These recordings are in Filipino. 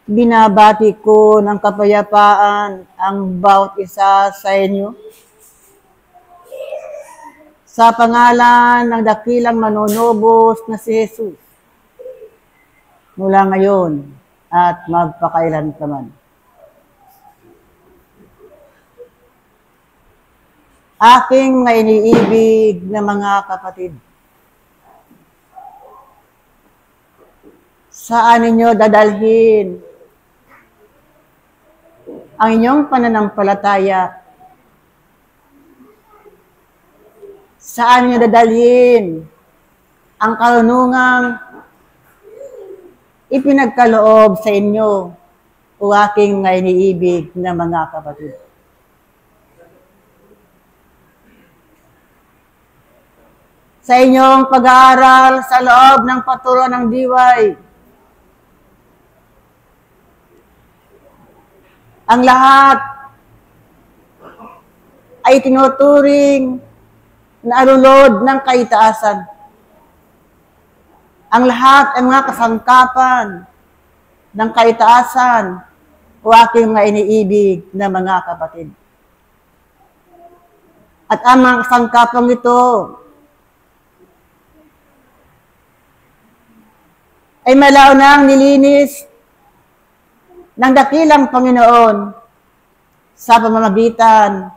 Binabati ko ng kapayapaan ang bawat isa sa inyo. Sa pangalan ng dakilang manunubos na si Jesus, mula ngayon at magpakailanman. Aking mga iniibig na mga kapatid, saan ninyo dadalhin ang inyong pananampalataya? Saan ninyo dadalhin ang karunungang ipinagkaloob sa inyo, o aking mga iniibig na mga kapatid? Sa inyong pag-aaral sa loob ng paturuan ng diway, ang lahat ay tinuturing na alulod ng kaitaasan. Ang lahat ay mga kasangkapan ng kaitaasan, o aking mga iniibig na mga kapatid. At ang mga kasangkapan ito ay malaw nang nilinis ng dakilang Panginoon sa pamamagitan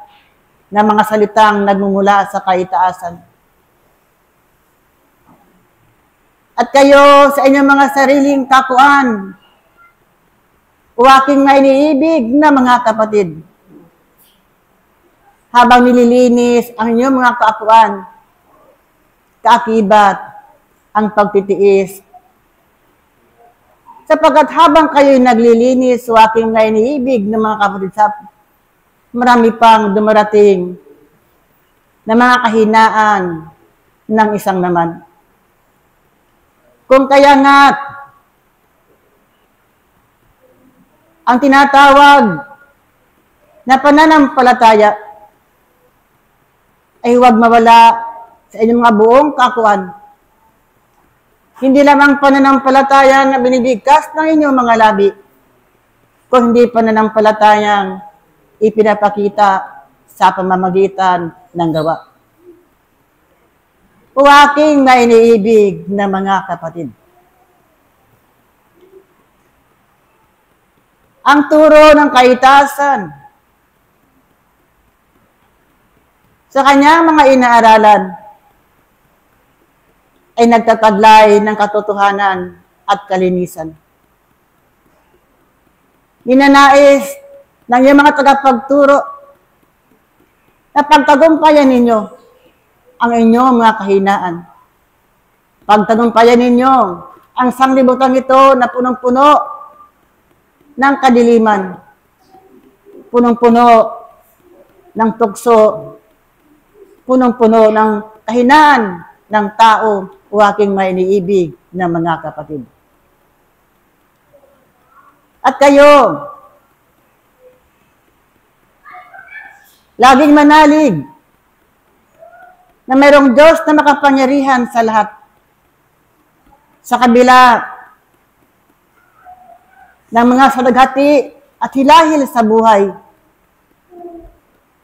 ng mga salitang nagmumula sa kaitaasan. At kayo sa inyong mga sariling kakuan, o aking mga iniibig na mga kapatid, habang nililinis ang inyong mga kakuan, kaakibat ang pagtitiis. Sapagkat habang kayo'y naglilinis, o aking mga iniibig na mga kapatid, marami pang dumarating na mga kahinaan ng isang naman. Kung kaya nga't ang tinatawag na pananampalataya ay huwag mawala sa inyong mga buong kakuan. Hindi lamang pananampalataya na binibigkas ng inyong mga labi, kundi pananampalatayang ipinapakita sa pamamagitan ng gawa. O aking na iniibig na mga kapatid, ang turo ng kaitasan sa kanyang mga inaaralan ay nagtataglay ng katotohanan at kalinisan. Ninanais ng iyong mga tagapagturo na pagtagumpayan ninyo ang inyong mga kahinaan. Pagtagumpayan ninyo ang sanglibutan ito na punong-puno ng kadiliman, punong-puno ng tukso, punong-puno ng kahinaan ng tao, o aking may iniibig na mga kapatid. At kayo, laging manalig na mayroong Diyos na makapangyarihan sa lahat. Sa kabila ng mga sadaghati at hilahil sa buhay,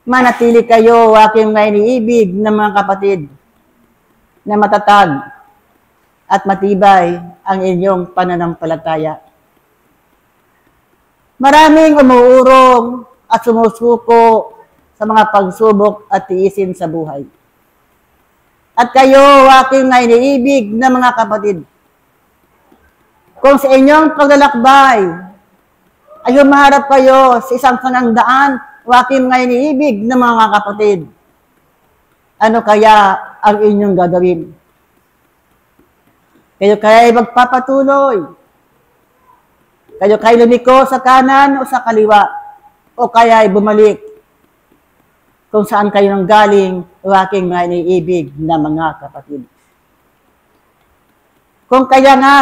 manatili kayo, aking may iniibig na mga kapatid, na matatag at matibay ang inyong pananampalataya. Maraming umuurong at sumusuko sa mga pagsubok at tiisin sa buhay. At kayo, aking na iniibig na mga kapatid, kung sa inyong paglalakbay ay humaharap kayo sa isang sanangdaan, o aking na iniibig na mga kapatid, ano kaya ang inyong gagawin? Kayo kaya ay magpapatuloy? Kayo kaya lumiko sa kanan o sa kaliwa? O kaya ay bumalik kung saan kayo nang galing, o aking mga iniibig na mga kapatid? Kung kaya nga,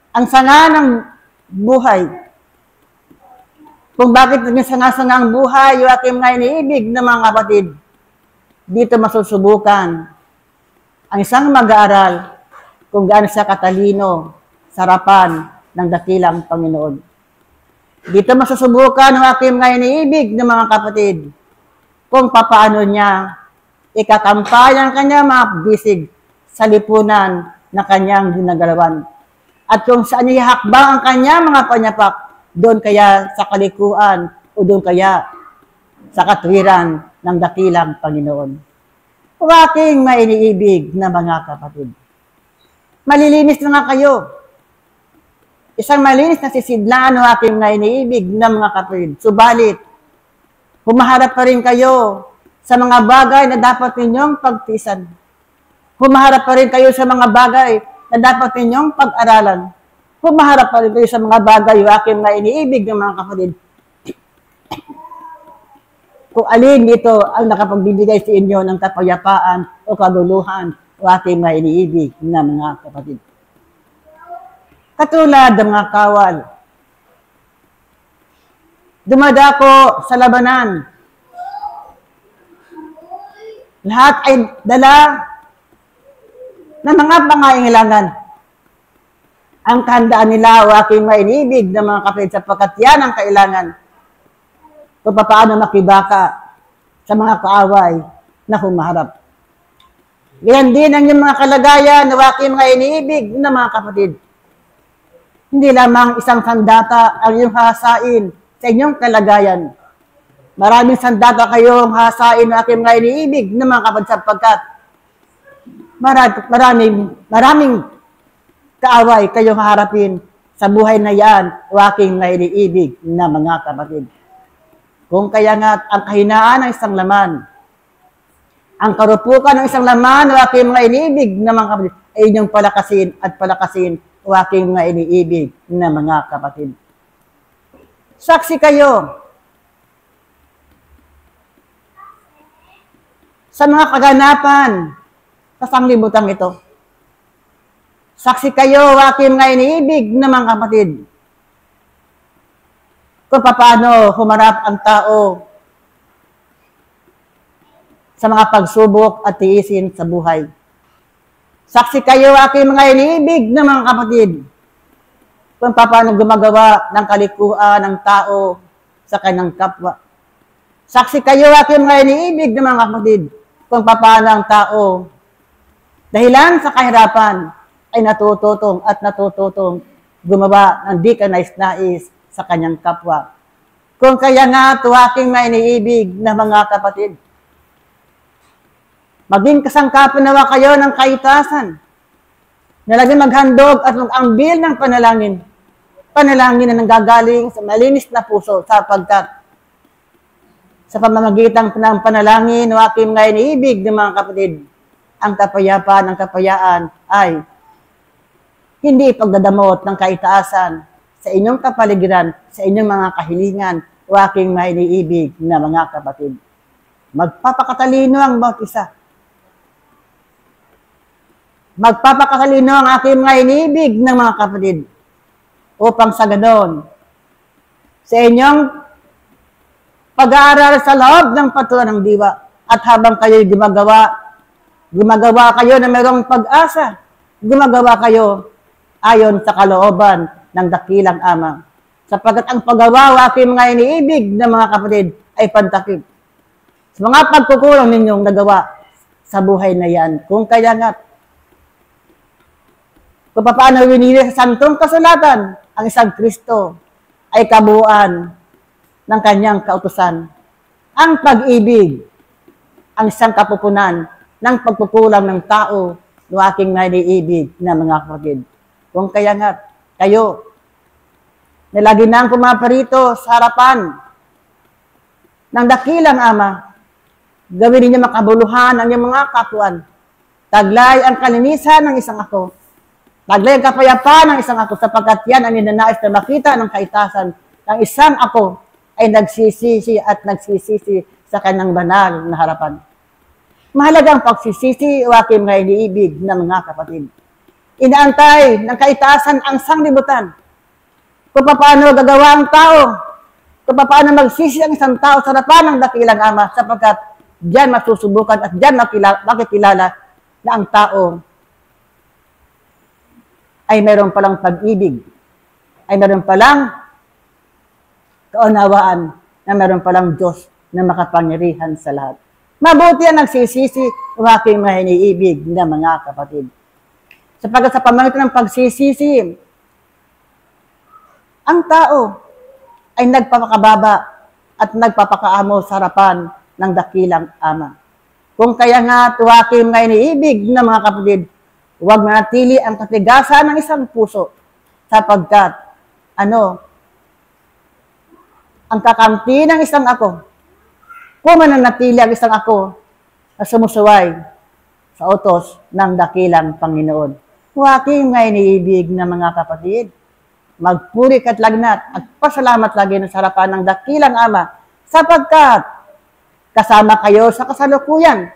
ang sanga ng buhay, kung bakit naging sanga-sanga ang buhay, o aking mga iniibig na mga kapatid, dito masusubukan ang isang mag-aaral kung gaano siya katalino, sarapan, ng dakilang Panginoon. Dito masusubukan ng aking mga iniibig ng mga kapatid kung papaano niya ikatampay ang kanyang mga bisig sa lipunan na kanyang ginagalawan. At kung saan niya hakbang ang kanyang mga panyapak, doon kaya sa kalikuan o doon kaya sa katwiran ng dakilang Panginoon. Kung aking mainiibig na mga kapatid, malilinis na nga kayo. Isang malinis na sisidlaan ng aking mainiibig na mga kapatid. Subalit, humaharap pa rin kayo sa mga bagay na dapat ninyong pagtiisan. Humaharap pa rin kayo sa mga bagay na dapat ninyong pag-aralan. Humaharap pa rin kayo sa mga bagay yung aking mainiibig ng mga kapatid. Kung alin dito ang nakapagbibigay sa inyo ng kapayapaan o kaguluhan o aking mainiibig na mga kapatid. Katulad ng mga kawal, dumadako sa labanan. Lahat ay dala ng mga pangailangan. Ang kahandaan nila o aking mainiibig ng mga kapatid sapagkat yan ang kailangan kung paano makibaka sa mga kaaway na humaharap. Ganyan din ang yung mga kalagayan ng aking mga iniibig ng mga kapatid. Hindi lamang isang sandata ang iyong hahasain sa inyong kalagayan. Maraming sandata kayong hahasain ng aking mga iniibig ng mga kapatid sapagkat maraming kaaway kayong haharapin sa buhay na yan o aking mga iniibig na mga kapatid. Kung kaya nga ang kahinaan ng isang laman, ang karupukan ng isang laman o aking mga iniibig na mga kapatid ay inyong palakasin at palakasin o aking mga iniibig na mga kapatid. Saksi kayo sa mga kaganapan sa sanglibutan ito. Saksi kayo o aking mga iniibig na mga kapatid kung paano humarap ang tao sa mga pagsubok at tiisin sa buhay. Saksi kayo aking mga iniibig na mga kapatid kung paano gumagawa ng kalikuan ng tao sa kanyang kapwa. Saksi kayo aking mga iniibig na mga kapatid kung paano ang tao dahilan sa kahirapan ay natututong gumawa ng di kanais-nais sa kanyang kapwa. Kung kaya nga ito aking mga iniibig na mga kapatid, maging kasangkapan nawa kayo ng kaitasan na laging maghandog at mag-ambil ng panalangin. Panalangin na nanggagaling sa malinis na puso sapagkat sa pamamagitan ng panalangin o aking mga iniibig ng mga kapatid, ang kapayapaan ng kapayaan ay hindi pagdadamot ng kaitaasan sa inyong kapaligiran, sa inyong mga kahilingan o aking mga iniibig na mga kapatid. Magpapakatalino ang bawat isa. Magpapakatalino ang aking mga iniibig ng mga kapatid upang sa ganon, sa inyong pag-aaral sa loob ng patulan ng diwa at habang kayo'y gumagawa kayo na mayroong pag-asa, gumagawa kayo ayon sa kalooban ng dakilang Ama. Sapagkat ang paggawa o aking mga iniibig ng mga kapatid ay pantakip sa mga pagkukulang ninyong nagawa sa buhay na yan. Kung kaya nga, kung paano winili sa santong kasulatan, ang isang Kristo ay kabuuan ng kanyang kautusan. Ang pag-ibig, ang isang kapupunan ng pagkukulang ng tao ng aking naiibig na mga kapatid. Kung kaya nga, kayo, na lagi nang pumaparito sa harapan ng dakilang Ama, gawin ninyo makabuluhan ang iyong mga katuan. Taglay ang kalinisan ng isang ako. Taglay ang kapayapaan ng isang ako sapagkat yan ang ninanais na makita ng kaitasan ng isang ako ay nagsisisi at nagsisisi sa kanyang banal na harapan. Mahalagang pagsisisi o aking mga iniibig na mga kapatid. Inaantay ng kaitasan ang sanglibutan. Kung paano gagawa ang tao, kung paano magsisi ang isang tao sa harapan ng dakilang Ama sapagkat diyan masusubukan at diyan makikilala na ang tao ay mayroon palang pag-ibig ay meron palang kaunawaan na meron palang Diyos na makapangyarihan sa lahat. Mabuti ang nagsisisi o aking mga iniibig na mga kapatid. Sapagkat sa pamamagitan ng pagsisisi, ang tao ay nagpapakababa at nagpapakaamo sa harapan ng dakilang Ama. Kung kaya nga tuwaking mga iniibig na mga kapatid, huwag manatili ang katigasan ng isang puso sapagkat ang kakampi ng isang ako, kung mananatili ang isang ako na sumusuway sa utos ng dakilang Panginoon. Tuwaking mga iniibig na mga kapatid, magpuri ka't lagnat at pasalamat lagi sa harapan ng dakilang Ama sapagkat kasama kayo sa kasalukuyan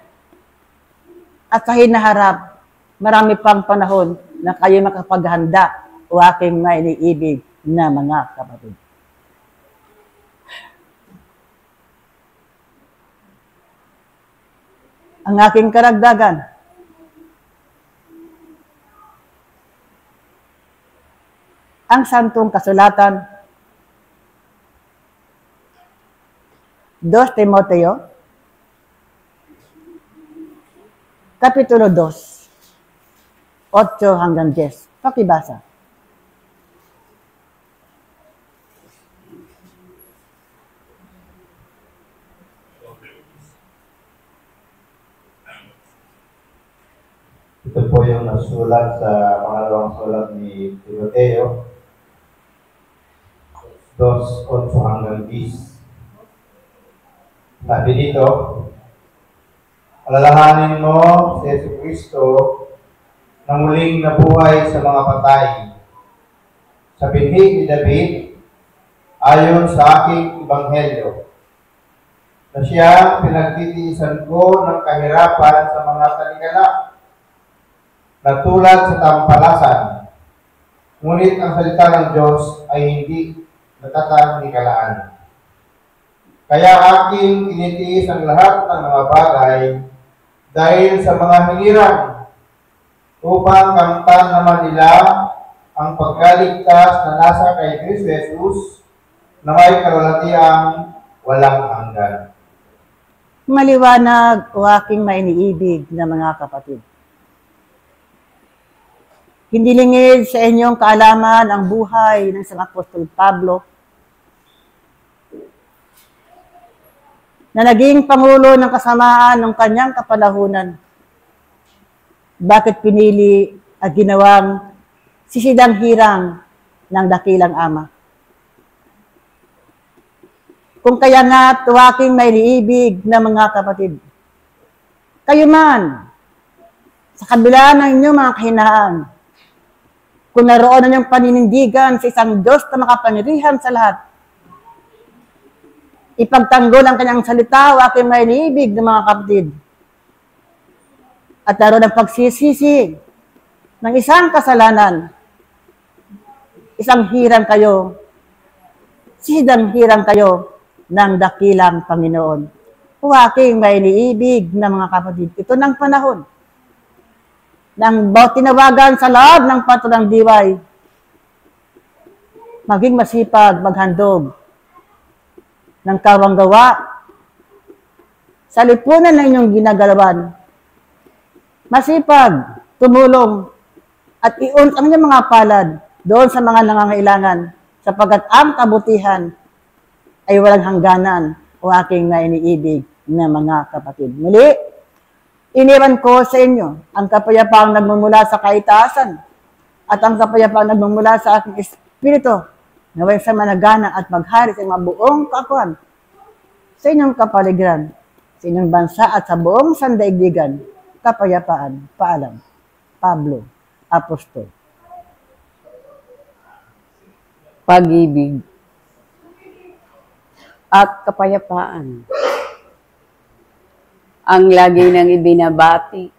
at sa hinaharap marami pang panahon na kayo makapaghanda o aking mga iniibig na mga kapatid. Ang aking karagdagan, ang Santong Kasulatan, 2 Timoteo, Kapitulo 2, 8 hanggang 10. Pakibasa. Ito po yung nasulat sa pangalawang sulat ni Timoteo, 2:8 hanggang 10. Sabi dito, alalahanin mo si Jesucristo na muling nabuhay sa mga patay. Sa binhi ni David, ayon sa aking ebanghelyo, na siya pinagtitiisan ko ng kahirapan sa mga talikala, na tulad sa tampalasan, ngunit ang salita ng Diyos ay hindi natatanikalaan. Kaya aking tinitiis ang lahat ng mga bagay dahil sa mga hinirang upang kamtan naman nila ang pagkaligtas na nasa kay Kristo Jesus na may kalwalhatiang walang hanggan. Maliwanag o aking mainiibig na mga kapatid. Hindi lingid sa inyong kaalaman ang buhay ng Sang Apostol Pablo na naging pangulo ng kasamaan ng kanyang kapanahunan. Bakit pinili at ginawang sisidang hirang ng dakilang Ama? Kung kaya nga tuwaking may liibig na mga kapatid, kayo man, sa kabila ng inyong mga kahinaan, kung naroon na niyong paninindigan sa isang Diyos na makapangyarihan sa lahat, ipagtanggol ang kanyang salita o aking may iniibig ng mga kapatid. At naroon ang pagsisisi ng isang kasalanan, isang hirang kayo, sidang hirang kayo ng dakilang Panginoon. O aking may iniibig ng mga kapatid, ito ng panahon ng tinawagan sa loob ng patulang diway, maging masipag, maghandog ng kawanggawa sa lipunan na inyong ginagalawan. Masipag, tumulong, at iunt ang inyong mga palad doon sa mga nangangailangan, sapagkat ang kabutihan ay walang hangganan o aking na iniibig na mga kapatid. Muli, iniwan ko sa inyo ang kapayapaang nagmumula sa kaitaasan at ang kapayapaang nagmumula sa aking espiritu naway sa managana at maghari sa mga buong kaakuan sa inyong kapaligiran, sa inyong bansa at sa buong sandaigdigan. Kapayapaan. Paalam. Pablo, Apostol. Pag-ibig at kapayapaan ang lagi nang ibinabati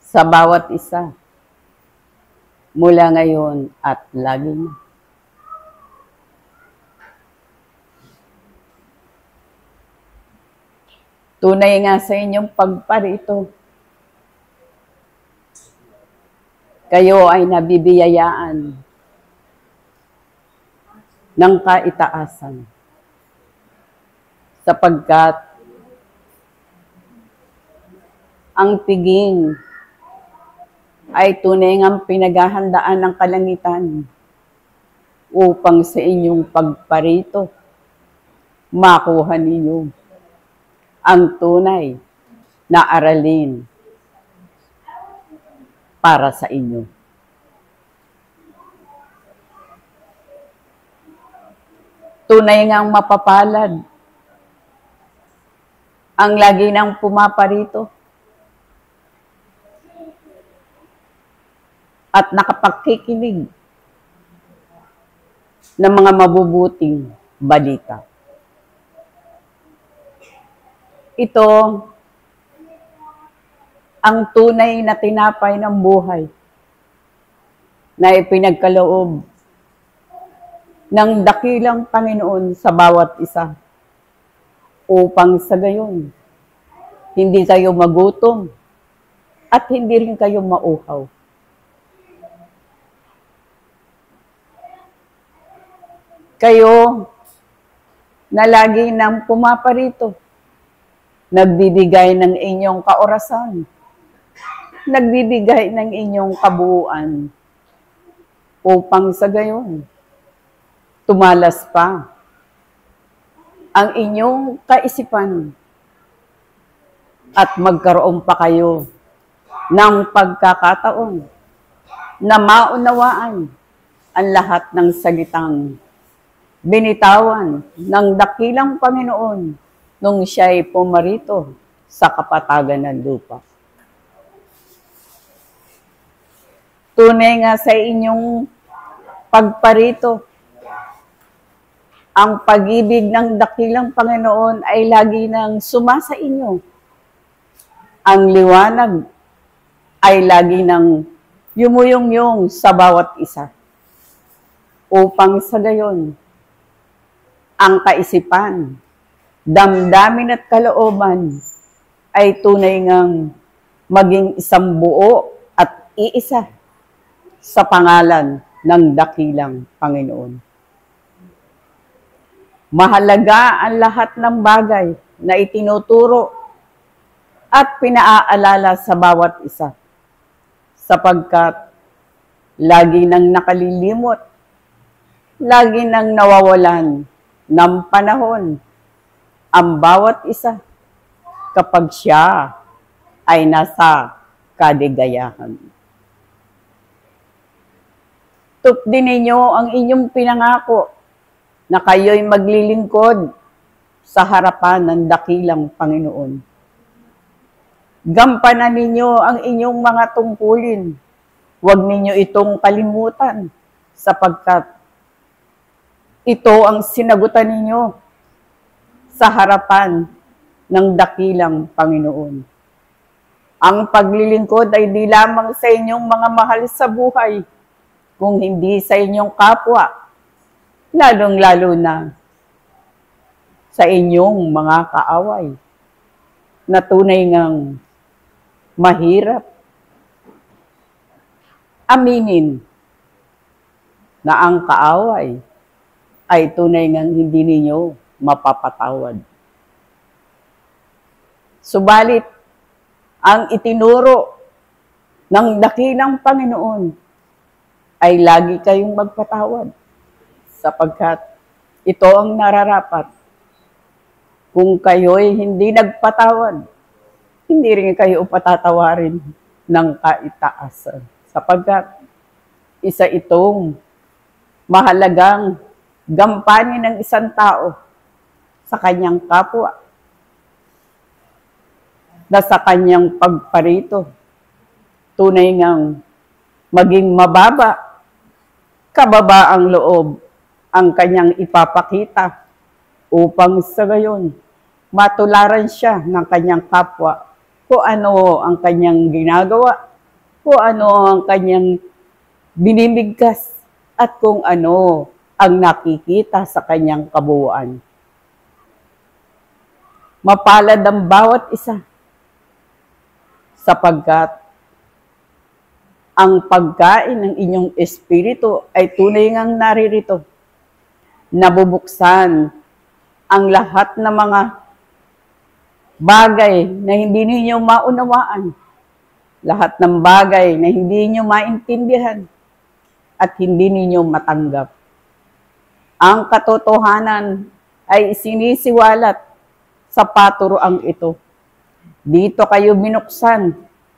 sa bawat isa mula ngayon at lagi na. Tunay nga sa inyong pagparito, kayo ay nabibiyayaan ng kaitaasan. Sapagkat ang piging ay tunay ngang pinaghahandaan ng kalangitan upang sa inyong pagparito, makuha ninyo ang tunay na aralin para sa inyo. Tunay ngang mapapalad ang lagi nang pumaparito at nakapagkikinig ng mga mabubuting balita. Ito ang tunay na tinapay ng buhay na ipinagkaloob ng dakilang Panginoon sa bawat isa upang sa gayon hindi kayo magutom at hindi rin kayo mauhaw. Kayo na lagi nang pumaparito, nagbibigay ng inyong kaorasan, nagbibigay ng inyong kabuuan, upang sa gayon, tumalas pa ang inyong kaisipan at magkaroon pa kayo ng pagkakataon na maunawaan ang lahat ng salitang binitawan ng dakilang Panginoon nung siya'y pumarito sa kapatagan ng lupa. Tunay nga sa inyong pagparito, ang pag-ibig ng dakilang Panginoon ay lagi nang sumasa inyo. Ang liwanag ay lagi nang yumuyong-yung sa bawat isa. Upang sa gayon, ang kaisipan, damdamin at kalooban ay tunay ngang maging isang buo at iisa sa pangalan ng dakilang Panginoon. Mahalaga ang lahat ng bagay na itinuturo at pinaaalala sa bawat isa, sapagkat lagi nang nakalilimot, lagi nang nawawalan ng panahon ang bawat isa kapag siya ay nasa kaligayahan. Tupdin ninyo ang inyong pinangako na kayo'y maglilingkod sa harapan ng dakilang Panginoon. Gampanan ninyo ang inyong mga tungkulin. Huwag ninyo itong kalimutan, sapagkat ito ang sinagutan ninyo sa harapan ng dakilang Panginoon. Ang paglilingkod ay di lamang sa inyong mga mahal sa buhay, kung hindi sa inyong kapwa, lalong-lalo na sa inyong mga kaaway, na tunay ngang mahirap aminin na ang kaaway ay tunay ngang hindi ninyo mapapatawad. Subalit, ang itinuro ng dakilang Panginoon ay lagi kayong magpatawad, sapagkat ito ang nararapat. Kung kayo'y hindi nagpatawad, hindi rin kayo patatawarin ng kaitaasan, sapagkat isa itong mahalagang gampanin ng isang tao sa kanyang kapwa, na sa kanyang pagparito, tunay ngang maging mababa, kababaang loob ang kanyang ipapakita upang sa gayon matularan siya ng kanyang kapwa kung ano ang kanyang ginagawa, kung ano ang kanyang binibigkas, at kung ano ang nakikita sa kanyang kabuuan. Mapalad ang bawat isa, sapagkat ang pagkain ng inyong espiritu ay tunay ngang naririto nabubuksan ang lahat ng mga bagay na hindi ninyo maunawaan, lahat ng bagay na hindi ninyo maintindihan at hindi ninyo matanggap. Ang katotohanan ay isinisiwalat sa paturuang ito. Dito kayo binuksan,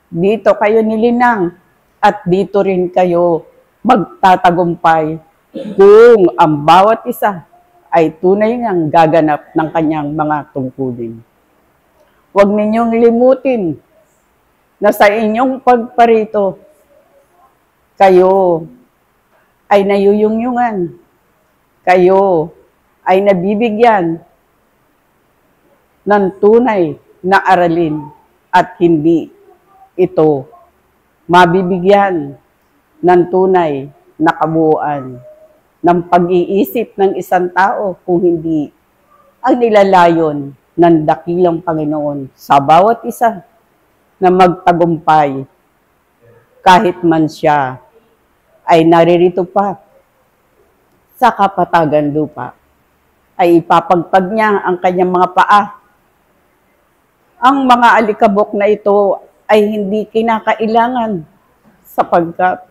dito kayo nilinang, at dito rin kayo magtatagumpay kung ang bawat isa ay tunay ngang gaganap ng kanyang mga tungkulin. Huwag ninyong limutin na sa inyong pagparito, kayo ay nayuyungyungan, kayo ay nabibigyan ng tunay na aralin at hindi ito mabibigyan ng tunay na kabuuan ng pag-iisip ng isang tao kung hindi ang nilalayon ng dakilang Panginoon sa bawat isa na magtagumpay kahit man siya ay naririto pa sa kapatagan lupa, ay ipapagpag niya ang kanyang mga paa. Ang mga alikabok na ito ay hindi kinakailangan sapagkat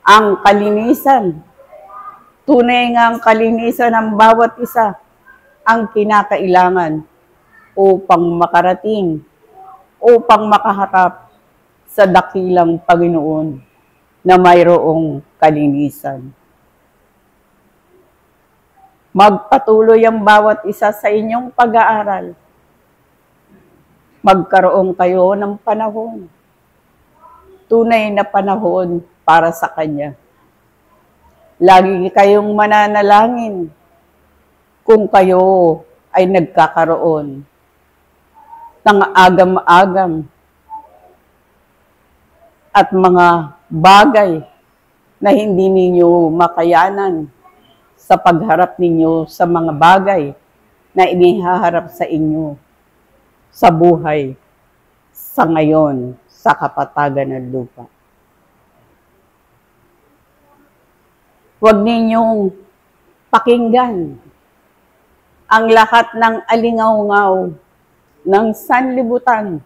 ang kalinisan, tunay nga ang kalinisan ng bawat isa ang kinakailangan upang makarating, upang makaharap sa dakilang Panginoon na mayroong kalinisan. Magpatuloy ang bawat isa sa inyong pag-aaral. Magkaroon kayo ng panahon, tunay na panahon para sa Kanya. Lagi kayong mananalangin kung kayo ay nagkakaroon ng agam-agam at mga bagay na hindi ninyo makayanan sa pagharap ninyo sa mga bagay na inihaharap sa inyo sa buhay sa ngayon sa kapatagan ng lupa. Huwag ninyong pakinggan ang lahat ng alingaw-ngaw ng sanlibutan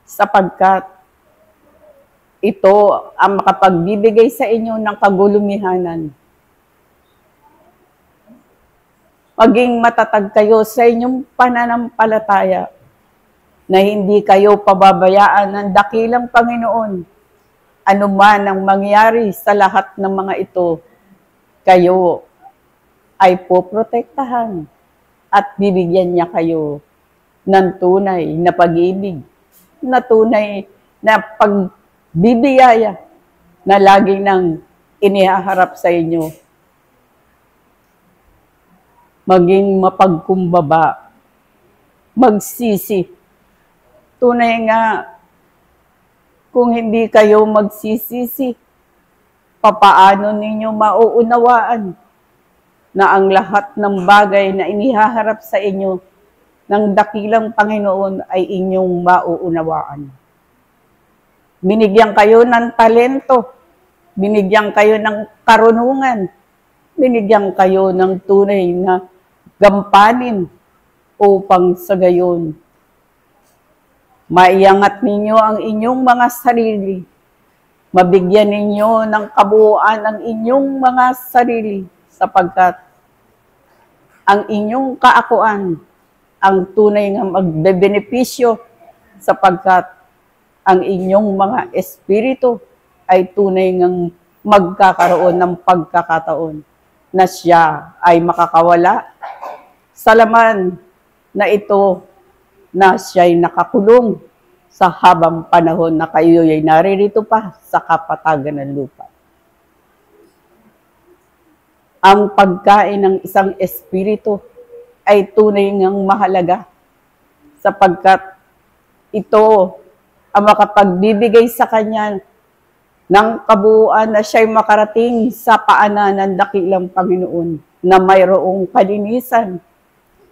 sapagkat ito ang makapagbibigay sa inyo ng kagulumihanan. Maging matatag kayo sa inyong pananampalataya na hindi kayo pababayaan ng dakilang Panginoon. Ano man ang mangyari sa lahat ng mga ito, kayo ay poprotektahan at bibigyan niya kayo ng tunay na pag-ibig, na tunay na pagbibiyaya na lagi nang inihaharap sa inyo. Maging mapagkumbaba, magsisi. Tunay nga, kung hindi kayo magsisisi, papaano ninyo mauunawaan na ang lahat ng bagay na inihaharap sa inyo ng dakilang Panginoon ay inyong mauunawaan. Binigyan kayo ng talento, binigyan kayo ng karunungan, binigyan kayo ng tunay na gampanin upang sa gayon maiangat ninyo ang inyong mga sarili, mabigyan ninyo ng kabuuan ang inyong mga sarili sapagkat ang inyong kaakuan ang tunay nga magbebenepisyo sapagkat ang inyong mga espiritu ay tunay ngang magkakaroon ng pagkakataon na siya ay makakawala sa laman na ito na siya ay nakakulong sa habang panahon na kayo ay naririto pa sa kapatagan ng lupa. Ang pagkain ng isang espiritu ay tunay ngang mahalaga sapagkat ito ang makapagbibigay sa kanya ng kabuuan na siya'y makarating sa paanan ng dakilang Panginoon na mayroong kalinisan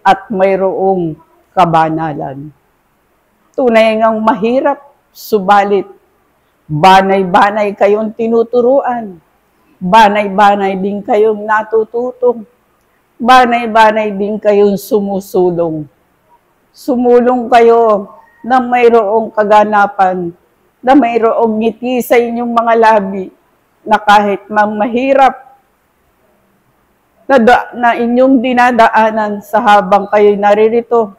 at mayroong kabanalan. Tunay ngang mahirap, subalit banay-banay kayong tinuturuan banay-banay din kayong natututong. Banay-banay din kayong sumusulong. Sumulong kayo na mayroong kaganapan, na mayroong ngiti sa inyong mga labi, na kahit mahirap na inyong dinadaanan sa habang kayo naririto,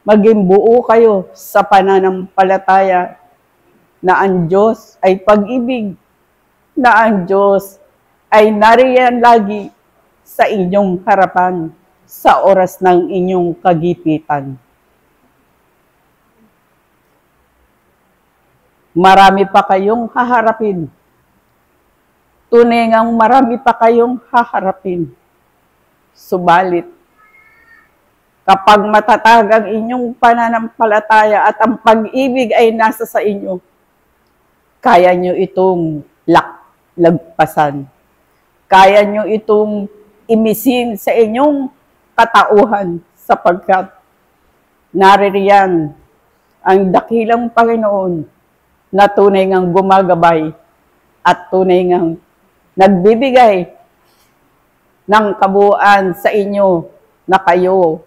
maging buo kayo sa pananampalataya na ang Diyos ay pag-ibig, na ang Diyos ay nariyan lagi sa inyong harapan sa oras ng inyong kagipitan. Marami pa kayong haharapin. Tunay ngang marami pa kayong haharapin. Subalit, kapag matatag ang inyong pananampalataya at ang pag-ibig ay nasa sa inyo, kaya nyo itong lagpasan. Kaya nyo itong imisin sa inyong katauhan sapagkat naririyan ang dakilang Panginoon na tunay ngang gumagabay at tunay ngang nagbibigay ng kabuuan sa inyo na kayo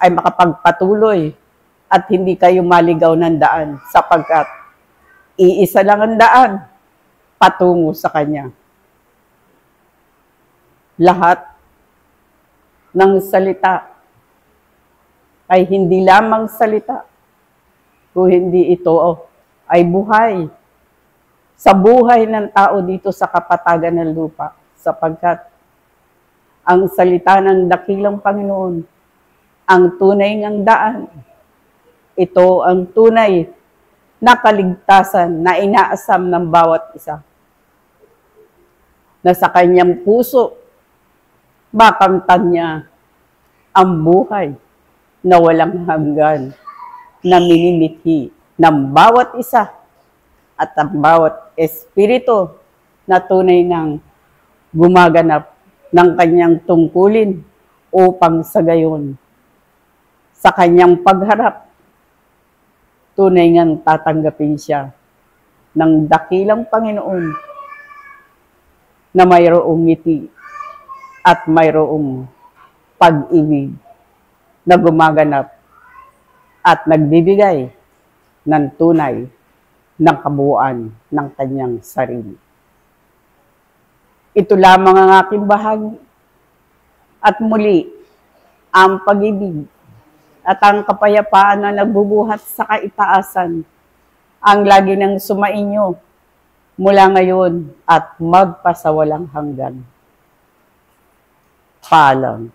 ay makapagpatuloy at hindi kayo maligaw ng daan sapagkat iisa lang ang daan patungo sa Kanya. Lahat ng salita ay hindi lamang salita, kung hindi ito ay buhay sa buhay ng tao dito sa kapatagan ng lupa, sapagkat ang salita ng dakilang Panginoon, ang tunay ngang daan, ito ang tunay na kaligtasan na inaasam ng bawat isa. Na sa kanyang puso, makamtan niya ang buhay na walang hanggan na minimithi ng bawat isa at ang bawat espiritu na tunay nang gumaganap ng kanyang tungkulin upang sa gayon sa kanyang pagharap tunay ngang tatanggapin siya ng dakilang Panginoon na mayroong ngiti at mayroong pag-ibig na gumaganap at nagbibigay ng tunay ng kabuuan ng kanyang sarili. Ito lamang ang aking bahagi. At muli, ang pag-ibig at ang kapayapaan na nagbubuhat sa kaitaasan ang lagi nang sumainyo mula ngayon at magpasawalang hanggan. Paalam.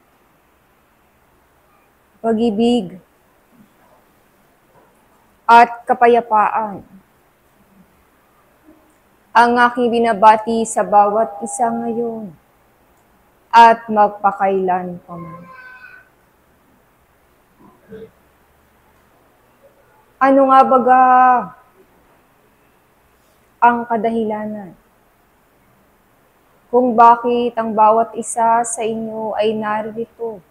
Pag-ibig at kapayapaan ang aking binabati sa bawat isa ngayon at magpakailan pa man. Ano nga baga ang kadahilanan kung bakit ang bawat isa sa inyo ay naririto,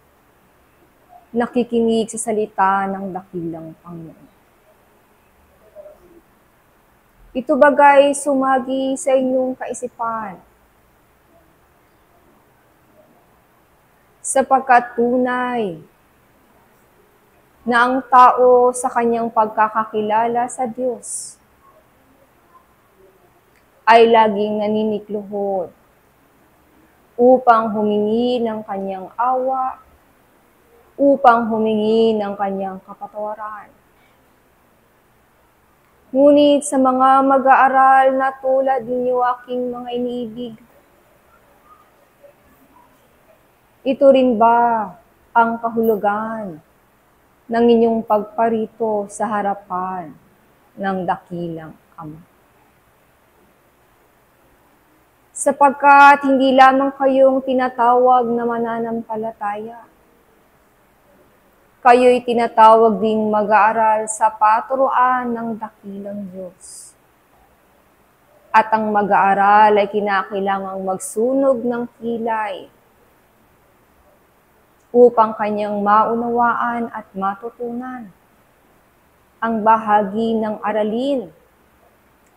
nakikinig sa salita ng dakilang Panginoon? Ito bagay sumagi sa inyong kaisipan, sapagkat tunay na ang tao sa kanyang pagkakakilala sa Diyos ay laging naninikluhod upang humingi ng kanyang awa, upang humingi ng kanyang kapatawaran. Ngunit sa mga mag-aaral na tulad ninyo aking mga iniibig, ito rin ba ang kahulugan ng inyong pagparito sa harapan ng dakilang Ama? Sapagkat hindi lamang kayong tinatawag na mananampalataya, kayo'y tinatawag ding mag-aaral sa paturuan ng dakilang Diyos. At ang mag-aaral ay kinakailangang magsunog ng kilay upang kanyang maunawaan at matutunan ang bahagi ng aralin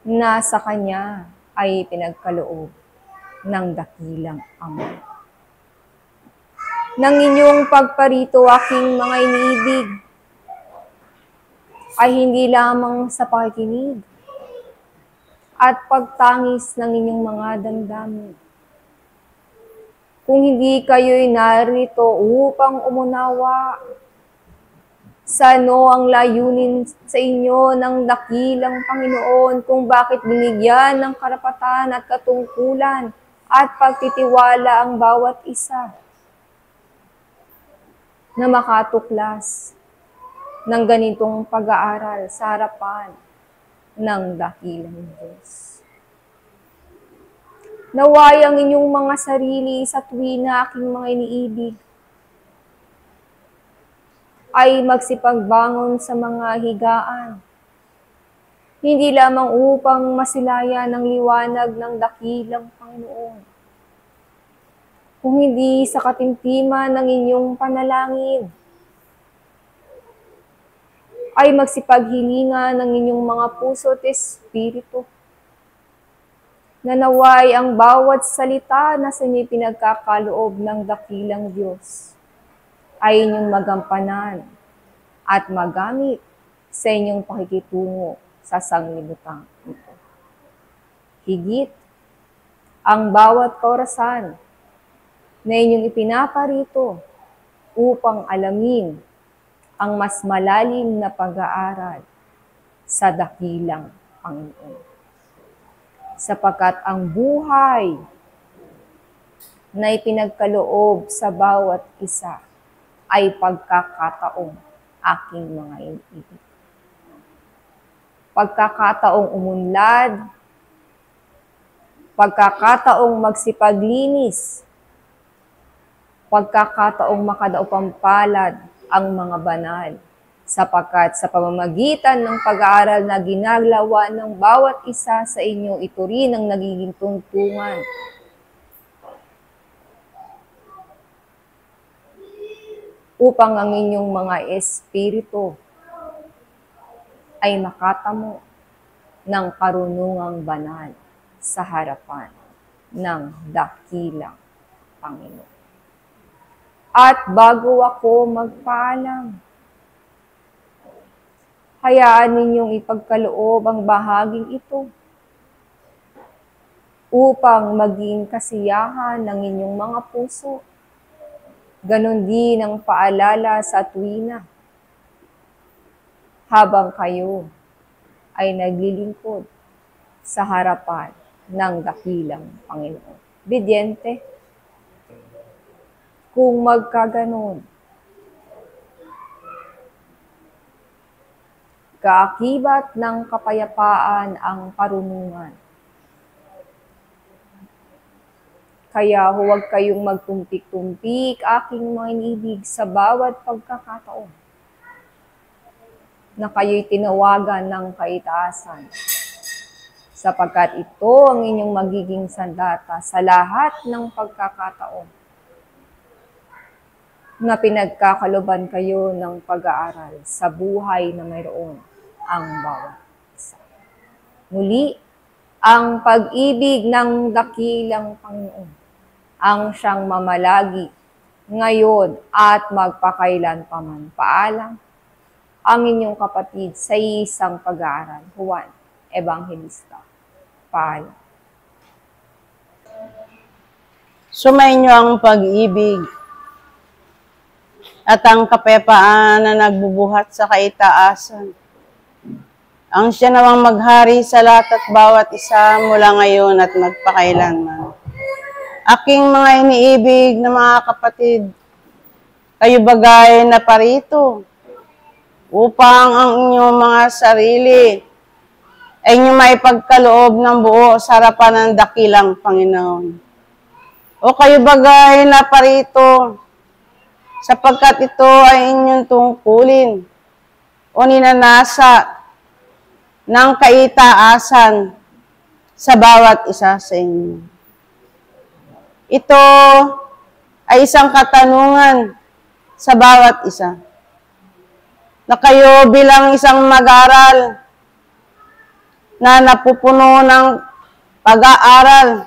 na sa kanya ay pinagkaloob ng dakilang Ama. Nang inyong pagparito, aking mga iniibig, ay hindi lamang sa pakikinig at pagtangis ng inyong mga damdamin. Kung hindi kayo'y narito upang umunawa sa ano ang layunin sa inyo ng dakilang Panginoon, kung bakit binigyan ng karapatan at katungkulan at pagtitiwala ang bawat isa na makatuklas ng ganitong pag-aaral sa harapan ng dakilang Diyos. Naway ang inyong mga sarili sa tuwina, aking mga iniibig, ay magsipagbangon sa mga higaan, hindi lamang upang masilayan ang liwanag ng dakilang Panginoon, kung hindi sa katimtiman ng inyong panalangin, ay magsipaghilingan ng inyong mga puso at espiritu, na naway ang bawat salita na sa inyo'y pinagkakaloob ng dakilang Diyos ay inyong magampanan at magamit sa inyong pakikitungo sa sanglibutan ito. Higit, ang bawat kaorasan na inyong ipinaparito upang alamin ang mas malalim na pag-aaral sa dakilang Panginoon. Sapagkat ang buhay na ipinagkaloob sa bawat isa ay pagkakataong aking mga iniibig. Pagkakataong umunlad, pagkakataong magsipaglinis, pagkakataong makadaupampalad ang mga banal, sapagkat sa pamamagitan ng pag-aaral na ginagawa ng bawat isa sa inyo, ito rin ang nagiging tungtungan upang ang inyong mga espiritu ay makatamo ng karunungang banal sa harapan ng dakilang Panginoon. At bago ako magpaalam, hayaan ninyong ipagkaloob ang bahaging ito upang maging kasiyahan ng inyong mga puso. Ganon din ang paalala sa tuwina habang kayo ay naglilingkod sa harapan ng dakilang Panginoon. Bidyente, kung magkaganon, kaakibat ng kapayapaan ang karunungan. Kaya huwag kayong magtumpik-tumpik, aking mga inibig, sa bawat pagkakataon na kayo'y tinawagan ng kaitaasan, sapagkat ito ang inyong magiging sandata sa lahat ng pagkakataon na pinagkakaloban kayo ng pag-aaral sa buhay na mayroon ang bawat isa. Muli, ang pag-ibig ng dakilang Panginoon ang siyang mamalagi ngayon at magpakailan pa man. Paalam, ang inyong kapatid sa isang pag-aaral, Juan Evangelista. Paalam. Sumainyo ang pag-ibig at ang kapayapaan na nagbubuhat sa kaitaasan. Ang siya nawang maghari sa lahat at bawat isa mula ngayon at magpakailanman. Aking mga iniibig na mga kapatid, kayo bagay na parito upang ang inyong mga sarili ay inyong maipagkaloob ng buo sa harapan ng dakilang Panginoon. O kayo bagay na parito sapagkat ito ay inyong tungkulin o ninanasa ng kaitaasan sa bawat isa sa inyo. Ito ay isang katanungan sa bawat isa, na kayo bilang isang mag-aral na napupuno ng pag-aaral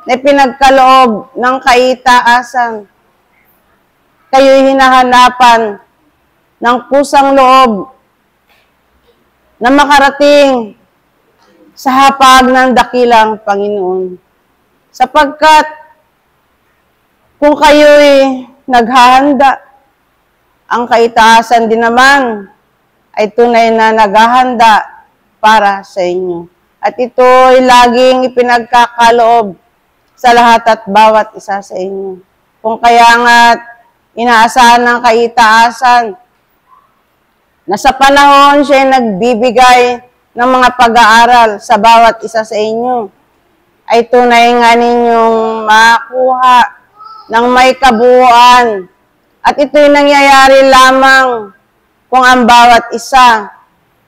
na pinagkaloob ng kaitaasan. Kayo'y hinahanapan ng kusang loob na makarating sa hapag ng dakilang Panginoon. Sapagkat kung kayo'y naghahanda, ang kaitaasan din naman ay tunay na naghahanda para sa inyo. At ito'y laging ipinagkakaloob sa lahat at bawat isa sa inyo. Kung kaya nga't inaasahan ng kaitaasan na sa panahon siya'y nagbibigay ng mga pag-aaral sa bawat isa sa inyo, ay tunay nga ninyong makuha ng may kabuuan. At ito'y nangyayari lamang kung ang bawat isa,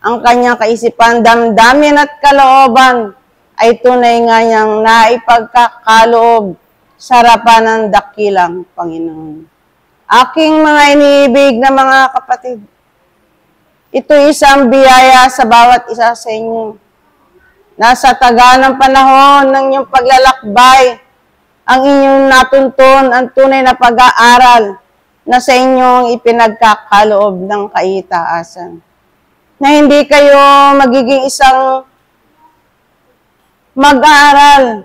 ang kanyang kaisipan, damdamin at kalooban, ay tunay nga niyang naipagkakaloob sa harapan ng dakilang Panginoon. Aking mga iniibig na mga kapatid, ito isang biyaya sa bawat isa sa inyo. Nasa taga ng panahon ng inyong paglalakbay, ang inyong natuntun, ang tunay na pag-aaral na sa inyong ipinagkakaloob ng kaitaasan. Na hindi kayo magiging isang mag-aaral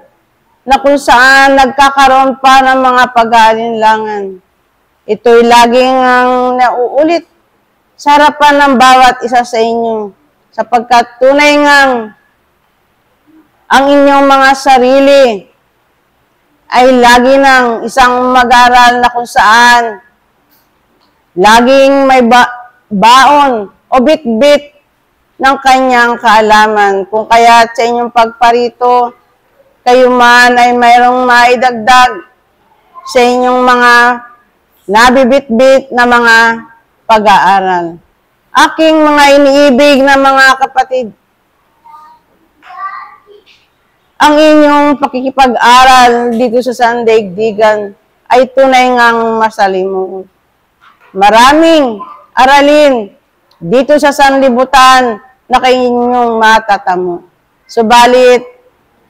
na kung saan nagkakaroon pa ng mga pag-aalinlangan. Ito'y laging ang nauulit sa harapan ng bawat isa sa inyo, sapagkat tunay ngang ang inyong mga sarili ay lagi ng isang mag-aaral na kung saan laging may baon o bit-bit ng kanyang kaalaman. Kung kaya sa inyong pagparito, kayo man ay mayroong maidagdag sa inyong mga nabibit-bit na mga pag-aaral. Aking mga iniibig na mga kapatid, ang inyong pakikipag-aral dito sa sandaigdigan ay tunay ngang masalimuot. Maraming aralin dito sa sanlibutan na kainyong matatamo. Subalit,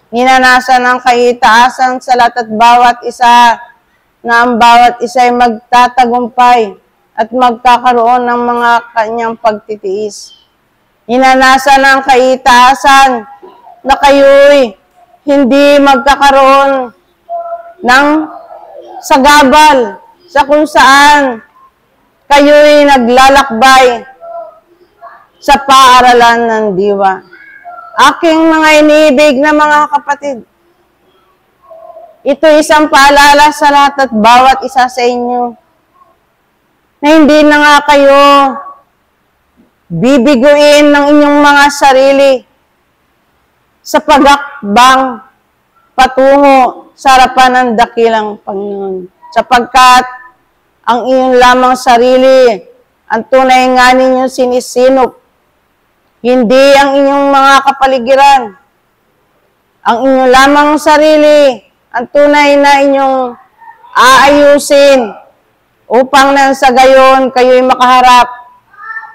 ninanasan ng kaitaasan sa lahat at bawat isa na ang bawat isa ay magtatagumpay at magkakaroon ng mga kanyang pagtitiis. Ninanasan ng kaitaasan na kayo'y hindi magkakaroon ng sagabal sa kung saan kayo'y naglalakbay sa paaralan ng diwa. Aking mga iniibig na mga kapatid, ito isang paalala sa lahat at bawat isa sa inyo na hindi na nga kayo bibiguin ng inyong mga sarili sa pagakbang patungo sa harapan ng dakilang Panginoon. Sapagkat ang inyong lamang sarili, ang tunay nga ninyong sinisinop, hindi ang inyong mga kapaligiran. Ang inyong lamang sarili, ang tunay na inyong aayusin upang nang sa gayon kayo'y makaharap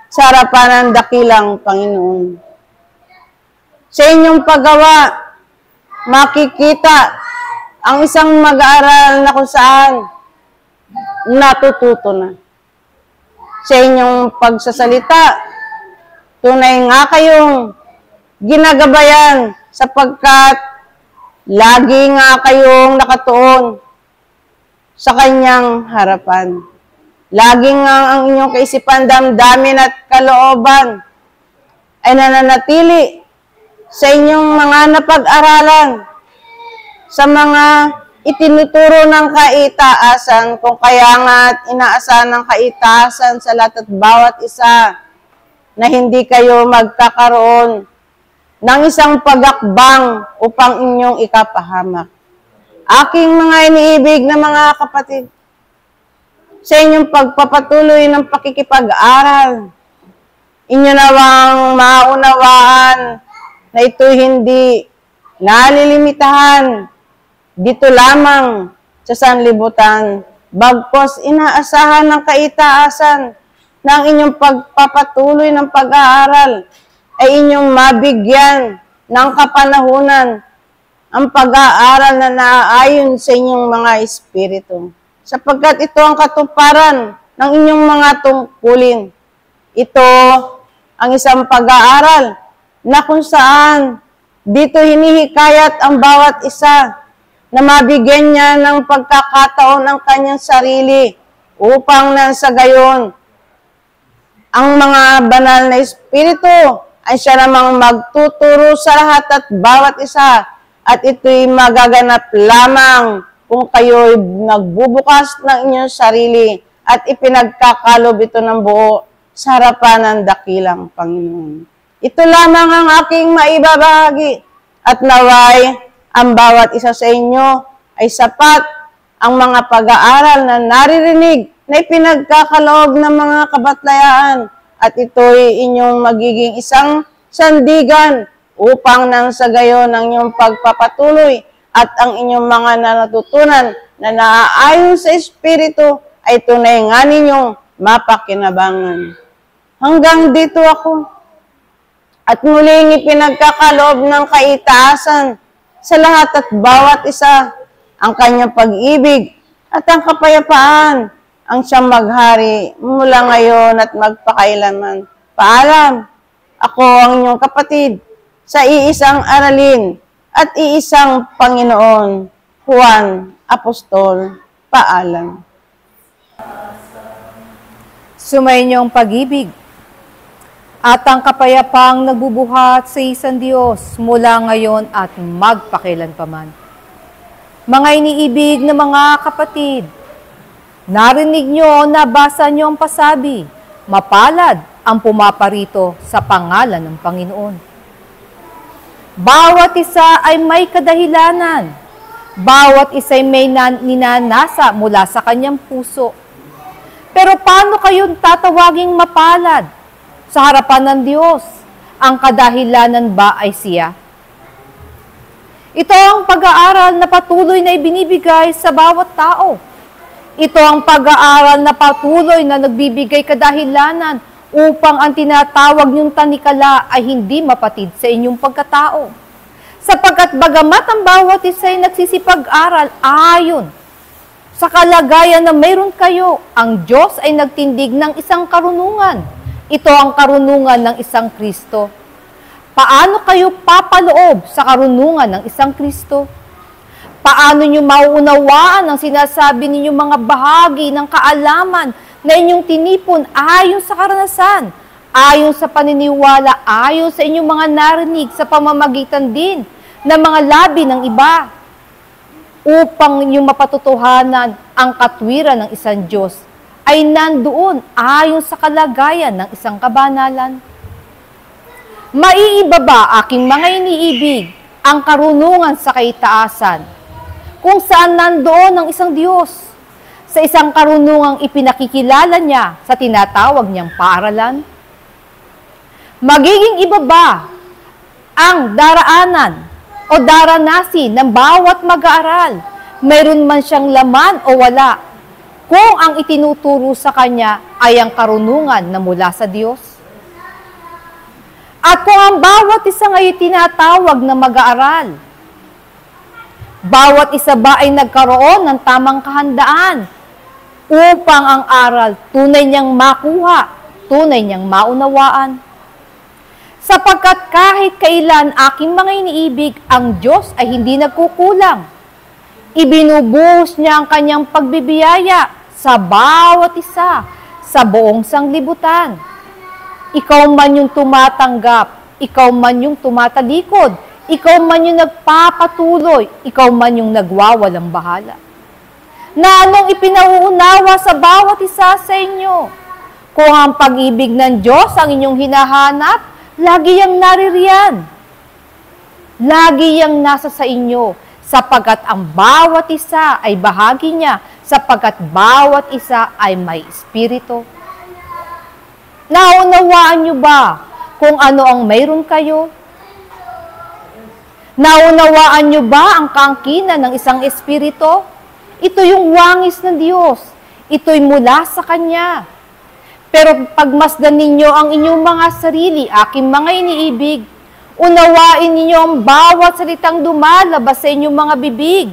sa harapan ng dakilang Panginoon. Sa inyong paggawa, makikita ang isang mag-aaral na kung saan natututo na. Sa inyong pagsasalita, tunay nga kayong ginagabayan sapagkat lagi nga kayong nakatuon sa kanyang harapan. Lagi nga ang inyong kaisipan, damdamin at kalooban ay nananatili sa inyong mga napag-aralan, sa mga itinuturo ng kaitaasan, kung kaya nga't inaasahan ng kaitaasan sa lahat at bawat isa na hindi kayo magkakaroon ng isang pagakbang upang inyong ikapahamak. Aking mga iniibig na mga kapatid, sa inyong pagpapatuloy ng pakikipag-aral, inyo nawang maunawaan na ito hindi nalilimitahan dito lamang sa sanlibutan. Bagpos inaasahan ng kaitaasan na ang inyong pagpapatuloy ng pag-aaral ay inyong mabigyan ng kapanahunan ang pag-aaral na naaayon sa inyong mga espiritu, sapagkat ito ang katuparan ng inyong mga tungkulin. Ito ang isang pag-aaral na kung saan dito hinihikayat ang bawat isa na mabigyan niya ng pagkakataon ng kanyang sarili upang nang sa gayon ang mga banal na espiritu ay siya namang magtuturo sa lahat at bawat isa, at ito'y magaganap lamang kung kayo'y nagbubukas ng inyong sarili at ipinagkakalob ito ng buo sa harapan ng dakilang Panginoon. Ito lamang ang aking maibabahagi, at naway ang bawat isa sa inyo ay sapat ang mga pag-aaral na naririnig na ipinagkakaloob ng mga kabatlayaan, at ito'y inyong magiging isang sandigan upang nang sa gayon ang inyong pagpapatuloy at ang inyong mga natutunan na naaayon sa Espiritu ay tunay nga ninyong mapakinabangan. Hanggang dito ako, at muling ipinagkakaloob ng kaitaasan sa lahat at bawat isa ang kanyang pag-ibig at ang kapayapaan ang siyang maghari mula ngayon at magpakailanman. Paalam, ako ang inyong kapatid sa iisang aralin at iisang Panginoon, Juan Apostol. Paalam. Sumainyong pag-ibig at ang kapayapaang nagbubuhat sa isang Diyos mula ngayon at magpakilanpaman. Mga iniibig na mga kapatid, narinig nyo, nabasa nyo ang pasabi, mapalad ang pumaparito sa pangalan ng Panginoon. Bawat isa ay may kadahilanan. Bawat isa ay may ninanasa mula sa kanyang puso. Pero paano kayong tatawaging mapalad? Sa harapan ng Diyos, ang kadahilanan ba ay siya? Ito ang pag-aaral na patuloy na ibinibigay sa bawat tao. Ito ang pag-aaral na patuloy na nagbibigay kadahilanan upang ang tinatawag niyong tanikala ay hindi mapatid sa inyong pagkatao. Sapagkat bagamat ang bawat isa ay nagsisipag-aral ayon sa kalagayan na mayroon kayo, ang Diyos ay nagtindig ng isang karunungan. Ito ang karunungan ng isang Kristo. Paano kayo papaloob sa karunungan ng isang Kristo? Paano nyo mauunawaan ang sinasabi ninyong mga bahagi ng kaalaman na inyong tinipon ayon sa karanasan, ayon sa paniniwala, ayon sa inyong mga narinig sa pamamagitan din ng mga labi ng iba, upang inyong mapatutuhanan ang katwiran ng isang Diyos ay nandoon ayon sa kalagayan ng isang kabanalan? Maiiba ba, aking mga iniibig, ang karunungan sa kaitaasan kung saan nandoon ang isang Diyos sa isang karunungang ipinakikilala niya sa tinatawag niyang paaralan? Magiging iba ba ang daraanan o daranasin ng bawat mag-aaral, mayroon man siyang laman o wala, kung ang itinuturo sa kanya ay ang karunungan na mula sa Diyos? At kung ang bawat isa ngayon tinatawag na mag-aaral, bawat isa ba ay nagkaroon ng tamang kahandaan upang ang aral tunay niyang makuha, tunay niyang maunawaan? Sapagkat kahit kailan, aking mga iniibig, ang Diyos ay hindi nagkukulang. Ibinubuhos niya ang kanyang pagbibiyaya sa bawat isa, sa buong sanglibutan. Ikaw man yung tumatanggap, ikaw man yung tumatalikod, ikaw man yung nagpapatuloy, ikaw man yung nagwawalang bahala. Na anong ipinauunawa sa bawat isa sa inyo? Kung ang pag-ibig ng Diyos ang inyong hinahanap, lagi yang naririyan. Lagi yang nasa sa inyo, sapagkat ang bawat isa ay bahagi niya, sapagkat bawat isa ay may espiritu. Naunawaan niyo ba kung ano ang mayroon kayo? Naunawaan niyo ba ang kaangkinan ng isang espiritu? Ito yung wangis ng Diyos. Ito'y mula sa Kanya. Pero pagmasdan ninyo ang inyong mga sarili, aking mga iniibig, Unawain ninyo ang bawat salitang lumalabas sa inyong mga bibig.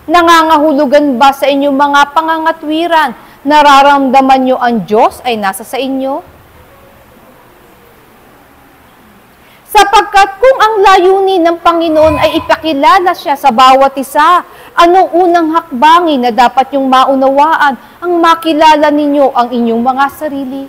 Nangangahulugan ba sa inyong mga pangangatwiran? Nararamdaman nyo ang Diyos ay nasa sa inyo? Sapagkat kung ang layunin ng Panginoon ay ipakilala siya sa bawat isa, anong unang hakbangin na dapat yung maunawaan ang makilala ninyo ang inyong mga sarili?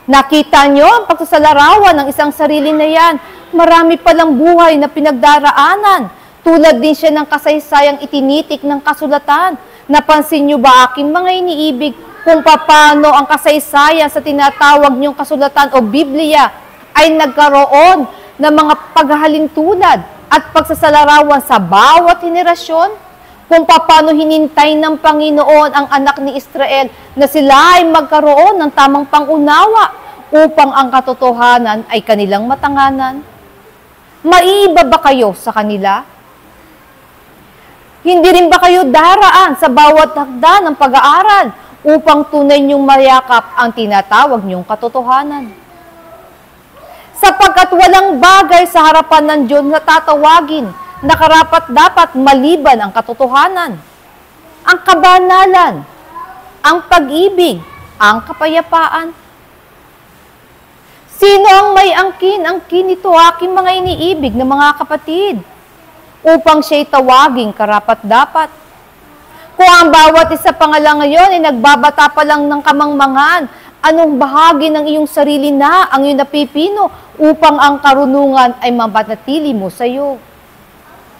Nakita nyo ang pagsasalarawan ng isang sarili na yan. Marami palang buhay na pinagdaraanan. Tulad din siya ng kasaysayang itinitik ng kasulatan. Napansin nyo ba, aking mga iniibig, kung paano ang kasaysayan sa tinatawag nyong kasulatan o Biblia ay nagkaroon ng mga paghahalintulad at pagsasalarawan sa bawat henerasyon? Kung paano hinintay ng Panginoon ang anak ni Israel na sila ay magkaroon ng tamang pangunawa upang ang katotohanan ay kanilang matanganan? Maiiba ba kayo sa kanila? Hindi rin ba kayo daraan sa bawat hakda ng pag-aaral upang tunay niyong mayakap ang tinatawag niyong katotohanan? Sapagkat walang bagay sa harapan ng Diyos na tatawagin na karapat-dapat maliban ang katotohanan, ang kabanalan, ang pag-ibig, ang kapayapaan. Sino ang may angkin ito, aking mga iniibig na mga kapatid, upang siya'y tawaging karapat-dapat? Kung ang bawat isa pa nga lang ngayon ay nagbabata pa lang ng kamangmangan, anong bahagi ng iyong sarili na ang iyong napipino upang ang karunungan ay mapanatili mo sa iyo?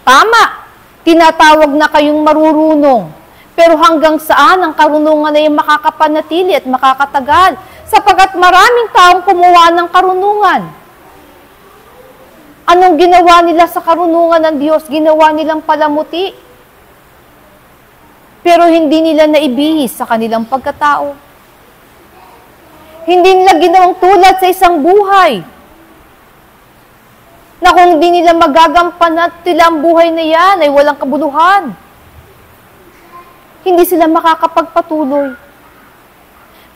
Tama, tinatawag na kayong marurunong. Pero hanggang saan ang karunungan ay makakapanatili at makakatagal? Sapagkat maraming taong kumuha ng karunungan. Anong ginawa nila sa karunungan ng Diyos? Ginawa nilang palamuti. Pero hindi nila naibihis sa kanilang pagkatao. Hindi nila ginawang tulad sa isang buhay na kung di nila magagampan at tila ang buhay na yan ay walang kabuluhan. Hindi sila makakapagpatuloy.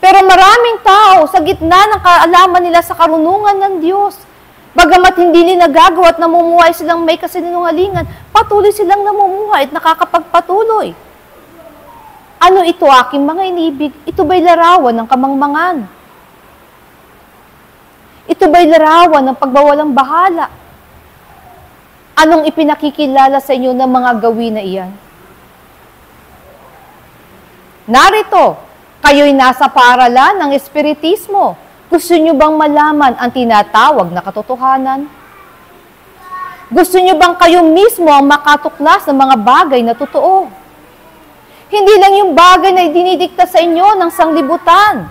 Pero maraming tao sa gitna ng kaalaman nila sa karunungan ng Diyos, bagamat hindi nila nagagawa at namumuhay silang may kasinungalingan, patuloy silang namumuhay at nakakapagpatuloy. Ano ito, aking mga inibig? Ito ba'y larawan ng kamangmangan? Ito ba'y larawan ng pagbawalang bahala? Anong ipinakikilala sa inyo ng mga gawin na iyan? Narito, kayo'y nasa paaralan ng Espiritismo. Gusto nyo bang malaman ang tinatawag na katotohanan? Gusto nyo bang kayo mismo ang makatuklas ng mga bagay na totoo? Hindi lang yung bagay na dinidikta sa inyo ng sanglibutan.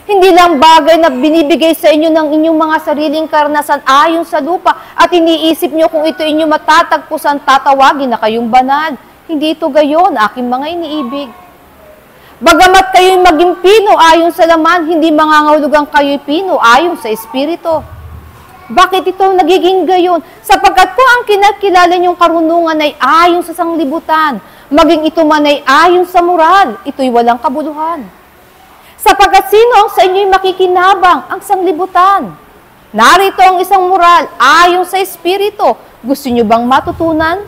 Hindi lang bagay na binibigay sa inyo ng inyong mga sariling karanasan ayon sa lupa at iniisip nyo kung ito inyong matatagpusan, tatawagin na kayong banal. Hindi ito gayon, aking mga iniibig. Bagamat kayo'y maging pino ayon sa laman, hindi mangangahulugang kayo'y pino ayon sa espiritu. Bakit ito nagiging gayon? Sapagkat kung ang kinakilala niyong karunungan ay ayon sa sanglibutan, maging ito man ay ayon sa moral, ito'y walang kabuluhan. Sapagkat sino ang sa inyo'y makikinabang? Ang sanglibutan. Narito ang isang moral ayon sa espiritu. Gusto niyo bang matutunan?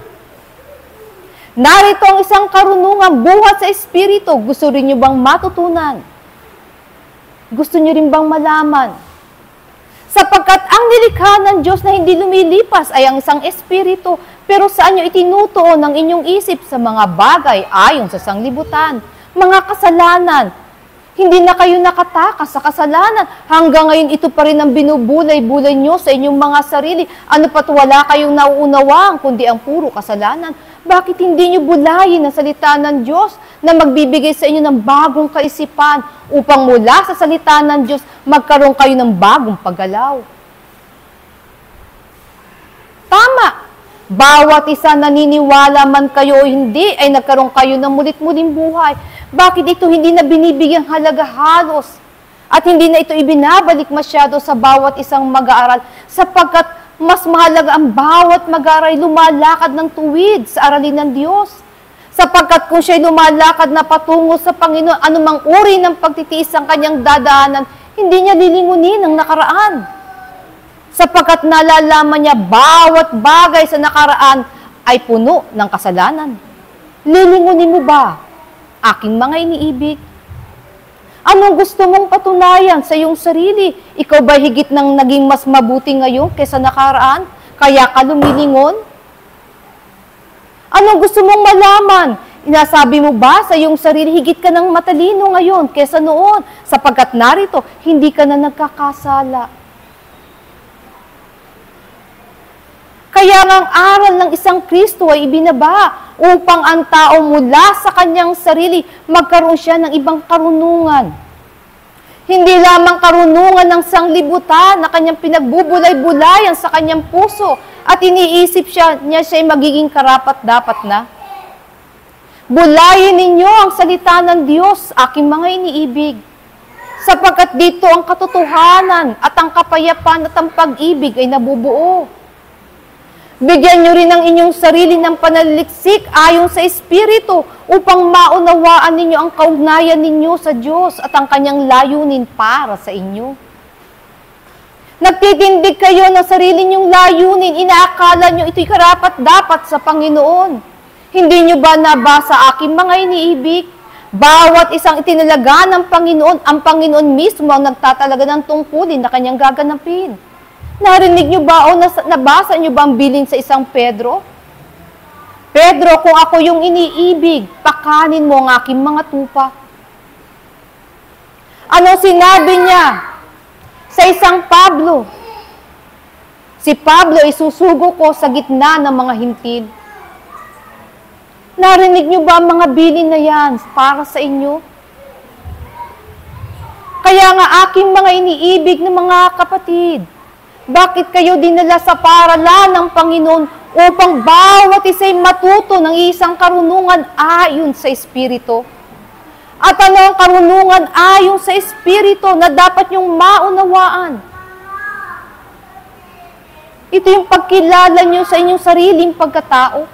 Narito ang isang karunungan buhat sa espiritu. Gusto rin niyo bang matutunan? Gusto niyo rin bang malaman? Sapagkat ang nilikha ng Diyos na hindi lumilipas ay ang isang espiritu, pero saan niyo itinutuon ang inyong isip sa mga bagay ayon sa sanglibutan, mga kasalanan. Hindi na kayo nakatakas sa kasalanan. Hanggang ngayon, ito pa rin ang binubulay-bulay nyo sa inyong mga sarili. Ano pat wala kayong nauunawang, kundi ang puro kasalanan. Bakit hindi nyo bulayin ang salita ng Diyos na magbibigay sa inyo ng bagong kaisipan upang mula sa salita ng Diyos, magkaroon kayo ng bagong paggalaw? Tama! Bawat isa naniniwala man kayo o hindi, ay nagkaroon kayo ng mulit-muling buhay. Bakit ito hindi na binibigyang halaga halos? At hindi na ito ibinabalik masyado sa bawat isang mag-aaral sapagkat mas mahalaga ang bawat mag-aaral lumalakad ng tuwid sa aralin ng Diyos. Sapagkat kung siya'y lumalakad na patungo sa Panginoon, anumang uri ng pagtitiis ang kanyang dadaanan, hindi niya lilingunin ang nakaraan. sapagkat nalalaman niya bawat bagay sa nakaraan ay puno ng kasalanan. Lilingunin mo ba, aking mga iniibig? Anong gusto mong patunayan sa iyong sarili? Ikaw ba higit nang naging mas mabuti ngayon kaysa nakaraan? Kaya ka lumilingon? Anong gusto mong malaman? Inasabi mo ba sa iyong sarili, higit ka ng matalino ngayon kaysa noon, sapagkat narito, hindi ka na nagkakasala. Kaya nga ang aral ng isang Kristo ay ibinaba upang ang tao mula sa kanyang sarili magkaroon siya ng ibang karunungan. Hindi lamang karunungan ng sanglibutan na kanyang pinagbubulay-bulayan sa kanyang puso at iniisip niya siya ay magiging karapat-dapat na. Bulayin ninyo ang salita ng Diyos, aking mga iniibig, sapagkat dito ang katotohanan at ang kapayapaan at ang pag-ibig ay nabubuo. Bigyan nyo rin ang inyong sarili ng panaliksik ayon sa Espiritu upang maunawaan ninyo ang kaugnayan ninyo sa Diyos at ang kanyang layunin para sa inyo. Nagtitindig kayo ng sarili nyong layunin, inaakala nyo ito'y karapat-dapat sa Panginoon. Hindi nyo ba nabasa, aking mga iniibig? Bawat isang itinalaga ng Panginoon, ang Panginoon mismo ang nagtatalaga ng tungkulin na kanyang gaganapin. Narinig nyo ba o nabasa nyo ba ang bilin sa isang Pedro? Pedro, kung ako yung iniibig, pakanin mo ang aking mga tupa. Ano sinabi niya sa isang Pablo? Si Pablo isusugo ko sa gitna ng mga hintil. Narinig nyo ba ang mga bilin na yan para sa inyo? Kaya nga aking mga iniibig na mga kapatid, bakit kayo dinala sa paralan ng Panginoon upang bawat isa'y matuto ng isang karunungan ayon sa Espiritu? At ano ang karunungan ayon sa Espiritu na dapat nyong maunawaan? Ito yung pagkilala nyo sa inyong sariling pagkatao.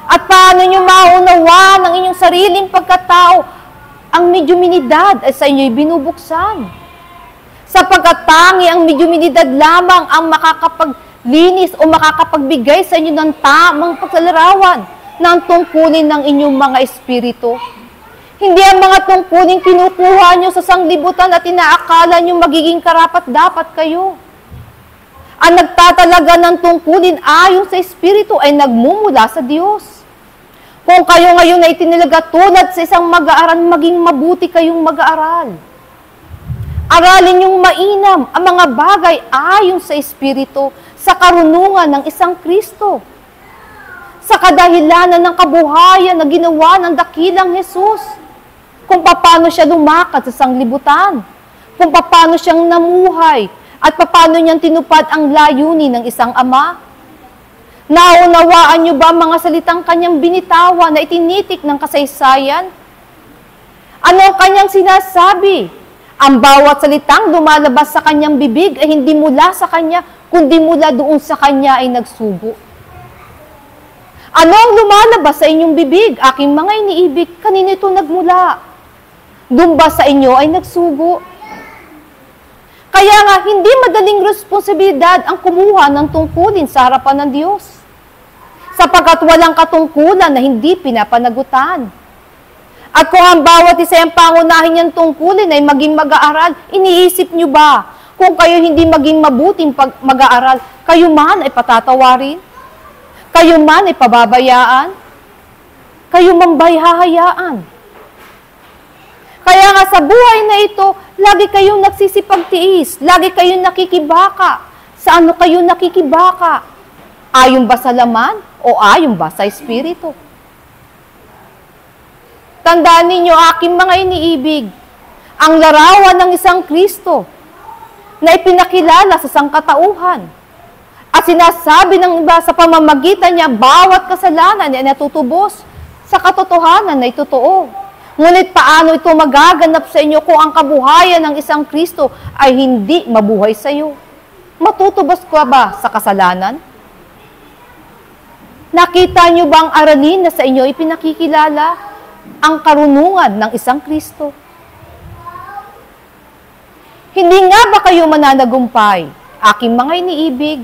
At paano nyo maunawaan ang inyong sariling pagkatao? Ang medyuminidad ay sa inyo'y binubuksan. Sapagkat tangi ang medyuminidad lamang ang makakapaglinis o makakapagbigay sa inyo ng tamang paglalarawan ng tungkulin ng inyong mga espiritu. Hindi ang mga tungkulin kinukuha nyo sa sanglibutan at inaakala nyo magiging karapat-dapat kayo. Ang nagtatalaga ng tungkulin ayon sa espiritu ay nagmumula sa Diyos. Kung kayo ngayon ay itinilaga tulad sa isang mag-aaral, maging mabuti kayong mag-aaral. Aralin niyong mainam ang mga bagay ayon sa Espiritu, sa karunungan ng isang Kristo. Sa kadahilanan ng kabuhayan na ginawa ng dakilang Jesus. Kung paano siya lumakad sa sanglibutan. Kung paano siyang namuhay. At paano niyang tinupad ang layunin ng isang ama. Naunawaan niyo ba mga salitang kanyang binitawan na itinitik ng kasaysayan? Ano ang kanyang sinasabi? Ang bawat salitang lumalabas sa kanyang bibig ay hindi mula sa kanya, kundi mula doon sa kanya ay nagsugo. Ano ang lumalabas sa inyong bibig, aking mga iniibig? Kanino ito nagmula? Doon ba sa inyo ay nagsugo? Kaya nga, hindi madaling responsibilidad ang kumuha ng tungkulin sa harapan ng Diyos. Sapagkat walang katungkulan na hindi pinapanagutan. At kung ang bawat isa ang pangunahin niyang tungkulin ay maging mag-aaral, iniisip niyo ba, kung kayo hindi maging mabuting mag-aaral, kayo man ay patatawarin? Kayo man ay pababayaan? Kayo man ba'y hahayaan? Kaya nga sa buhay na ito, lagi kayong nagsisipagtiis, lagi kayong nakikibaka. Sa ano kayo nakikibaka? Ayon ba sa laman o ayon ba sa espiritu? Tandaan ninyo, aking mga iniibig, ang larawan ng isang Kristo na ipinakilala sa sangkatauhan. At sinasabi ng iba sa pamamagitan niya, bawat kasalanan ay natutubos sa katotohanan na totoo. Ngunit paano ito magaganap sa inyo kung ang kabuhayan ng isang Kristo ay hindi mabuhay sa iyo? Matutubos ka ba sa kasalanan? Nakita niyo ba ang aralin na sa inyo ipinakikilala? Ang karunungan ng isang Kristo. Hindi nga ba kayo mananagumpay Aking mga iniibig,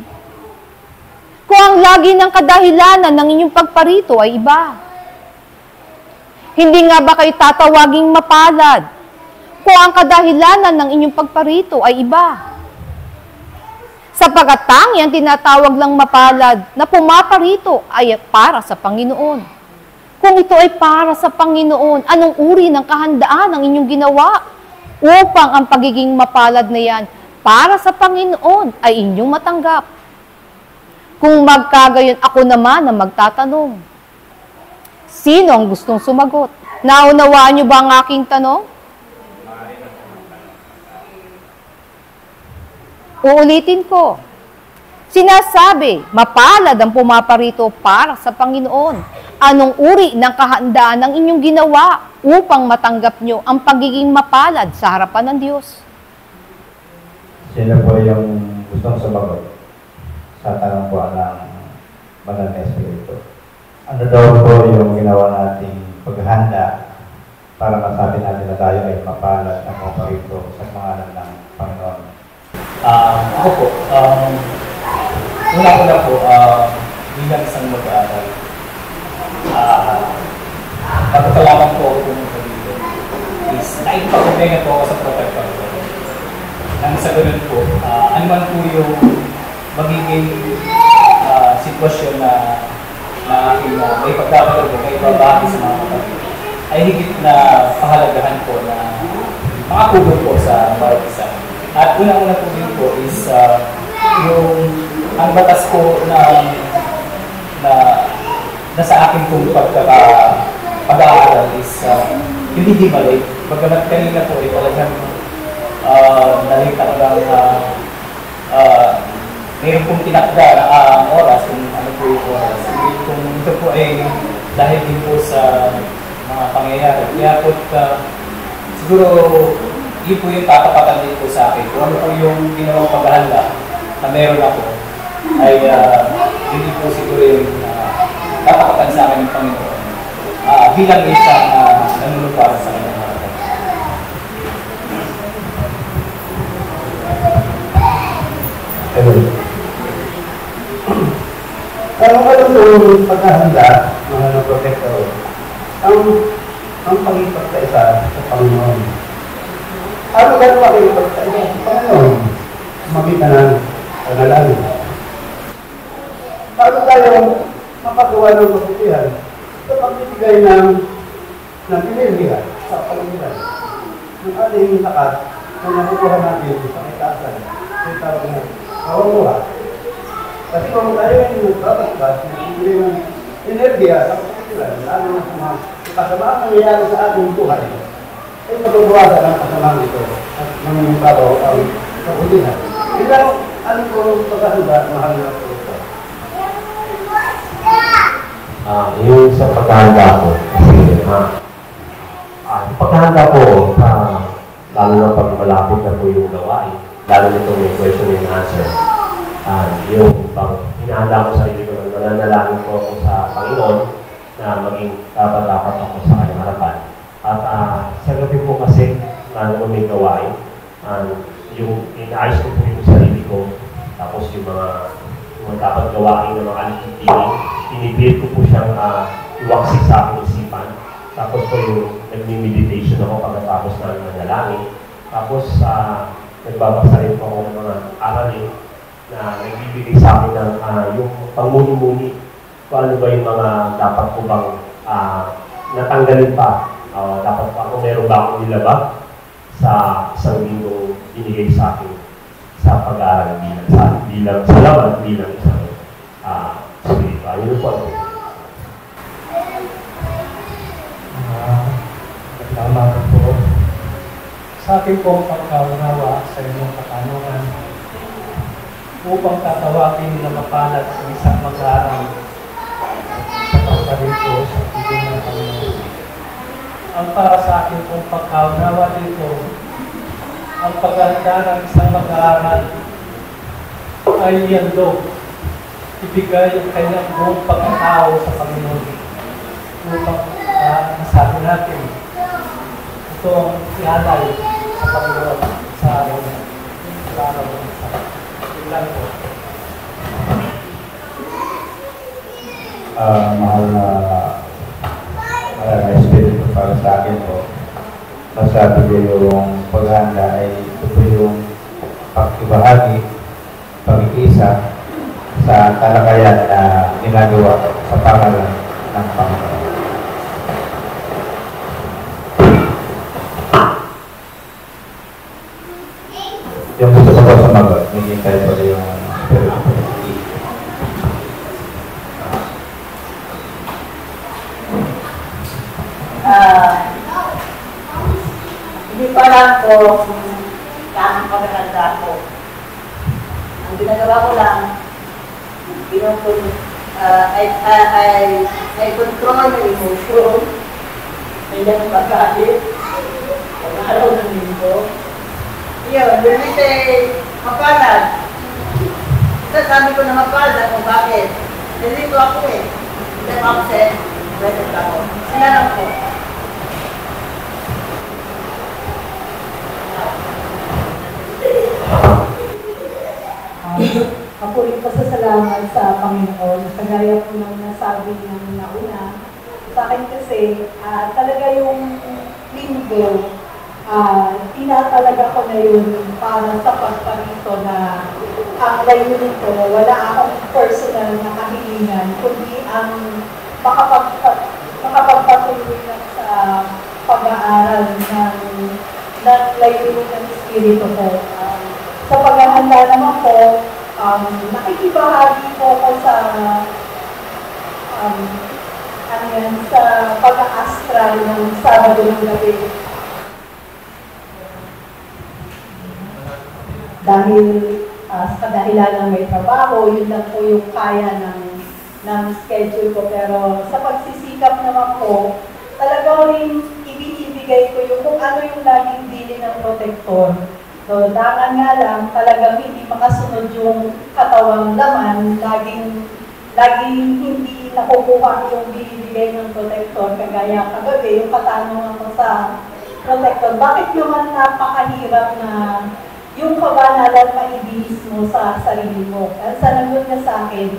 kung ang lagi ng kadahilanan ng inyong pagparito ay iba, hindi nga ba kayo tatawaging mapalad kung ang kadahilanan ng inyong pagparito ay iba? Sapagkat tangi ang tinatawag lang mapalad na pumaparito ay para sa Panginoon. Kung ito ay para sa Panginoon, anong uri ng kahandaan ang inyong ginawa upang ang pagiging mapalad na yan para sa Panginoon ay inyong matanggap? Kung magkagayon, ako naman ang magtatanong. Sino ang gustong sumagot? Naunawaan niyo ba ang aking tanong? Uulitin ko. Sinasabi, mapalad ang pumaparito para sa Panginoon. Anong uri ng kahandaan ng inyong ginawa upang matanggap nyo ang pagiging mapalad sa harapan ng Diyos? Sino po yung gustong sumagot sa tanong po ng Banal na Espiritu? Ano daw po yung ginawa nating paghahanda para masabi natin na tayo ay mapalad na pumaparito sa pangalan ng Panginoon? Ako po, una po, bilang isang mag-aaral, pagkakalaman po ako pumunta dito is naipag-umengan po ako sa protector ko. Nang sa ganun po, ano man po yung magiging sitwasyon na aking may pagkakaroon o may babahagi sa mga kapatid, ay higit na pahalagahan po na makatulong po sa bawat isa. At unang-una po din po is yung ang batas po na sa akin pong pag-aaral is hindi himalik. Bagamat kanina po ay talagang nalita ko lang mayroon pong tinakda na oras kung ano po yung oras. Kung ito po ay dahil din po sa mga pangyayari. Kaya po siguro yun po yung tatapatan din po sa akin. Kung ano po yung ginawang paghahanda na meron ako, ay hindi po siguro yung tatapatan sa akin ng Panginoon. Bilang isang nanunupara sa kanyang harapan. Pero ano po yung paghahanda, mga protektor, ang pag-ipagkaisa sa Panginoon? Ano gano'n pag-ipagkaisa sa Panginoon? Makita ng panalangin. Bago tayo mapagawa ng kabutihan, ito pagbibigay ng pinilihan sa Panginoon. Ang ating lakas na nakukuha natin sa kaitaasan, ay tawag na kawamuha. Kasi kung tayo yung nagbabatbas, nagbibigay ng enerhiya sa kapatilan, lalo na sa mga kasamaan nangyayari sa ating buhay, ay mababawasan ang kasamaan ito at nangyayari ang kabutihan. Bilang ano po pagkahanda, mahal na po ito? Yung sa paghahanda ko, kasi paghahanda ko, lalo na pag malapit na po yung gawain, lalo nito may question and answer. Yung pang hinahanda ko sa sarili ko, nananalangin ko ako sa Panginoon na maging dapat ako sa kanyang harapan. At sa gabi po kasi, lalo na may gawain, yung inaayos ko po yung sarili ko, tapos yung mga dapat gawain ng mga alikitingin, pinipili ko po siyang iwaksik sa aking isipan. Tapos po yung nag-meditation ako pagkatapos na nanalangin. Tapos nagbabasa rin po ako ng mga aralin na nagbibigay sa akin ng yung pangmuni-muni kung ano ba yung mga dapat ko bang natanggalin pa. Dapat pa ako meron ba akong nilabag sa isang linggo binigay sa akin sa pag-aaral bilang salamat bilang isang spiritual. Yun po ako. Salamat po. Sa akin po ang pagkaunawa sa inyong katanungan upang tatawagin na mapalad ang isang mag-aaral sa pagkarin po sa pagkarin ng Panginoon. Ang para sa akin pong pagkaunawa dito, ang paghahanda ng isang mag-aaral ay yandog. Ibigay ang kanyang buong pagkatao sa Panginoon upang masabi natin ito ang ihalay sa Panginoon sa araw na sa lang po. Mahal na Espiritu, para sa akin po, masabi ko yung paghahanda ay ito po yung pagkibahagi, pag-iisa sa talakayan na ginagawa sa pangalan ng Panginoon. Yung gusto ko po sumagot, hintay po yung Espiritu. Hindi pa lang po kung saan pagkakanda ko. Ang ginagawa ko lang, I control the emotion, hindi ang pagkalit, pag-araw ng linggo. Yun, when we say mapalad, sabi ko na mapalad kung bakit. Nandito ako eh. Hindi ako upset, blessed ako. Kaya lang po. Ako rin pasasalamat sa Panginoon. Kagaya po ng nasabi ng nauna. Sa akin kasi, talaga yung linggo, tinatalaga ko na yun para sa pagparito na ang layunin ko, wala akong personal na kahilingan, kundi ang makapagpatuloy na sa pag-aaral ng layunin ng Espiritu ko. Sa paghahanda naman po, nakikibahagi po ako sa sa pag-astral ng Sabado ng gabi. Dahil sa kadahilan ng may trabaho, yun lang po yung kaya ng schedule ko. Pero sa pagsisikap naman po, talaga rin ibibigay ko yung kung ano yung laging bili ng protector. So, dangan nga lang, talagang hindi makasunod yung katawang laman, laging hindi nakukuha yung binibigay ng protector. Kagaya kagabi, yung katanungan ko sa protector, bakit naman napakahirap na yung kabanalan maibihis mo sa sarili mo? Ang sanagot niya sa akin,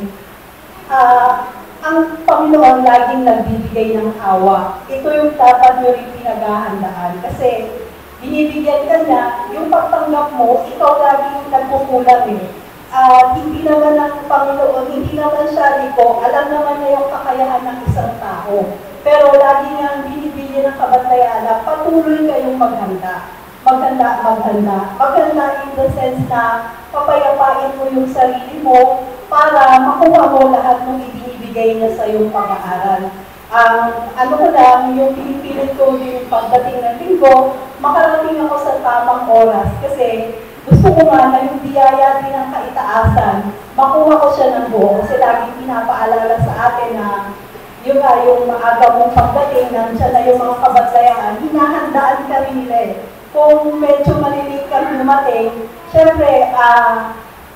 ang Panginoon laging nagbibigay ng awa. Ito yung dapat nyo rin pinaghahandaan. Kasi, binibigyan ka niya, yung pagtanggap mo, ikaw lagi yung nagkukulang eh. Hindi naman ang Panginoon, hindi naman siya liko, alam naman niya yung kakayahan ng isang tao. Pero lagi niyang binibigyan ng kabatayana, patuloy kayong maghanda. Maghanda in the sense na papayapain mo yung sarili mo para makuha mo lahat ng ibinibigay niya sa iyong pag-aaral. Ano ko lang, yung pinipilit ko yung pagdating ng linggo, makarating ako sa tamang oras kasi gusto ko nga na yung biyaya din ng kaitaasan, makuha ko siya ng buo kasi laging pinapaalala sa atin na yun nga yung maaga mong pagdating, nandiyan na yung mga kabatlayaan, hinahandaan ka rin nila eh. Kung medyo maliliit kang dumating, syempre,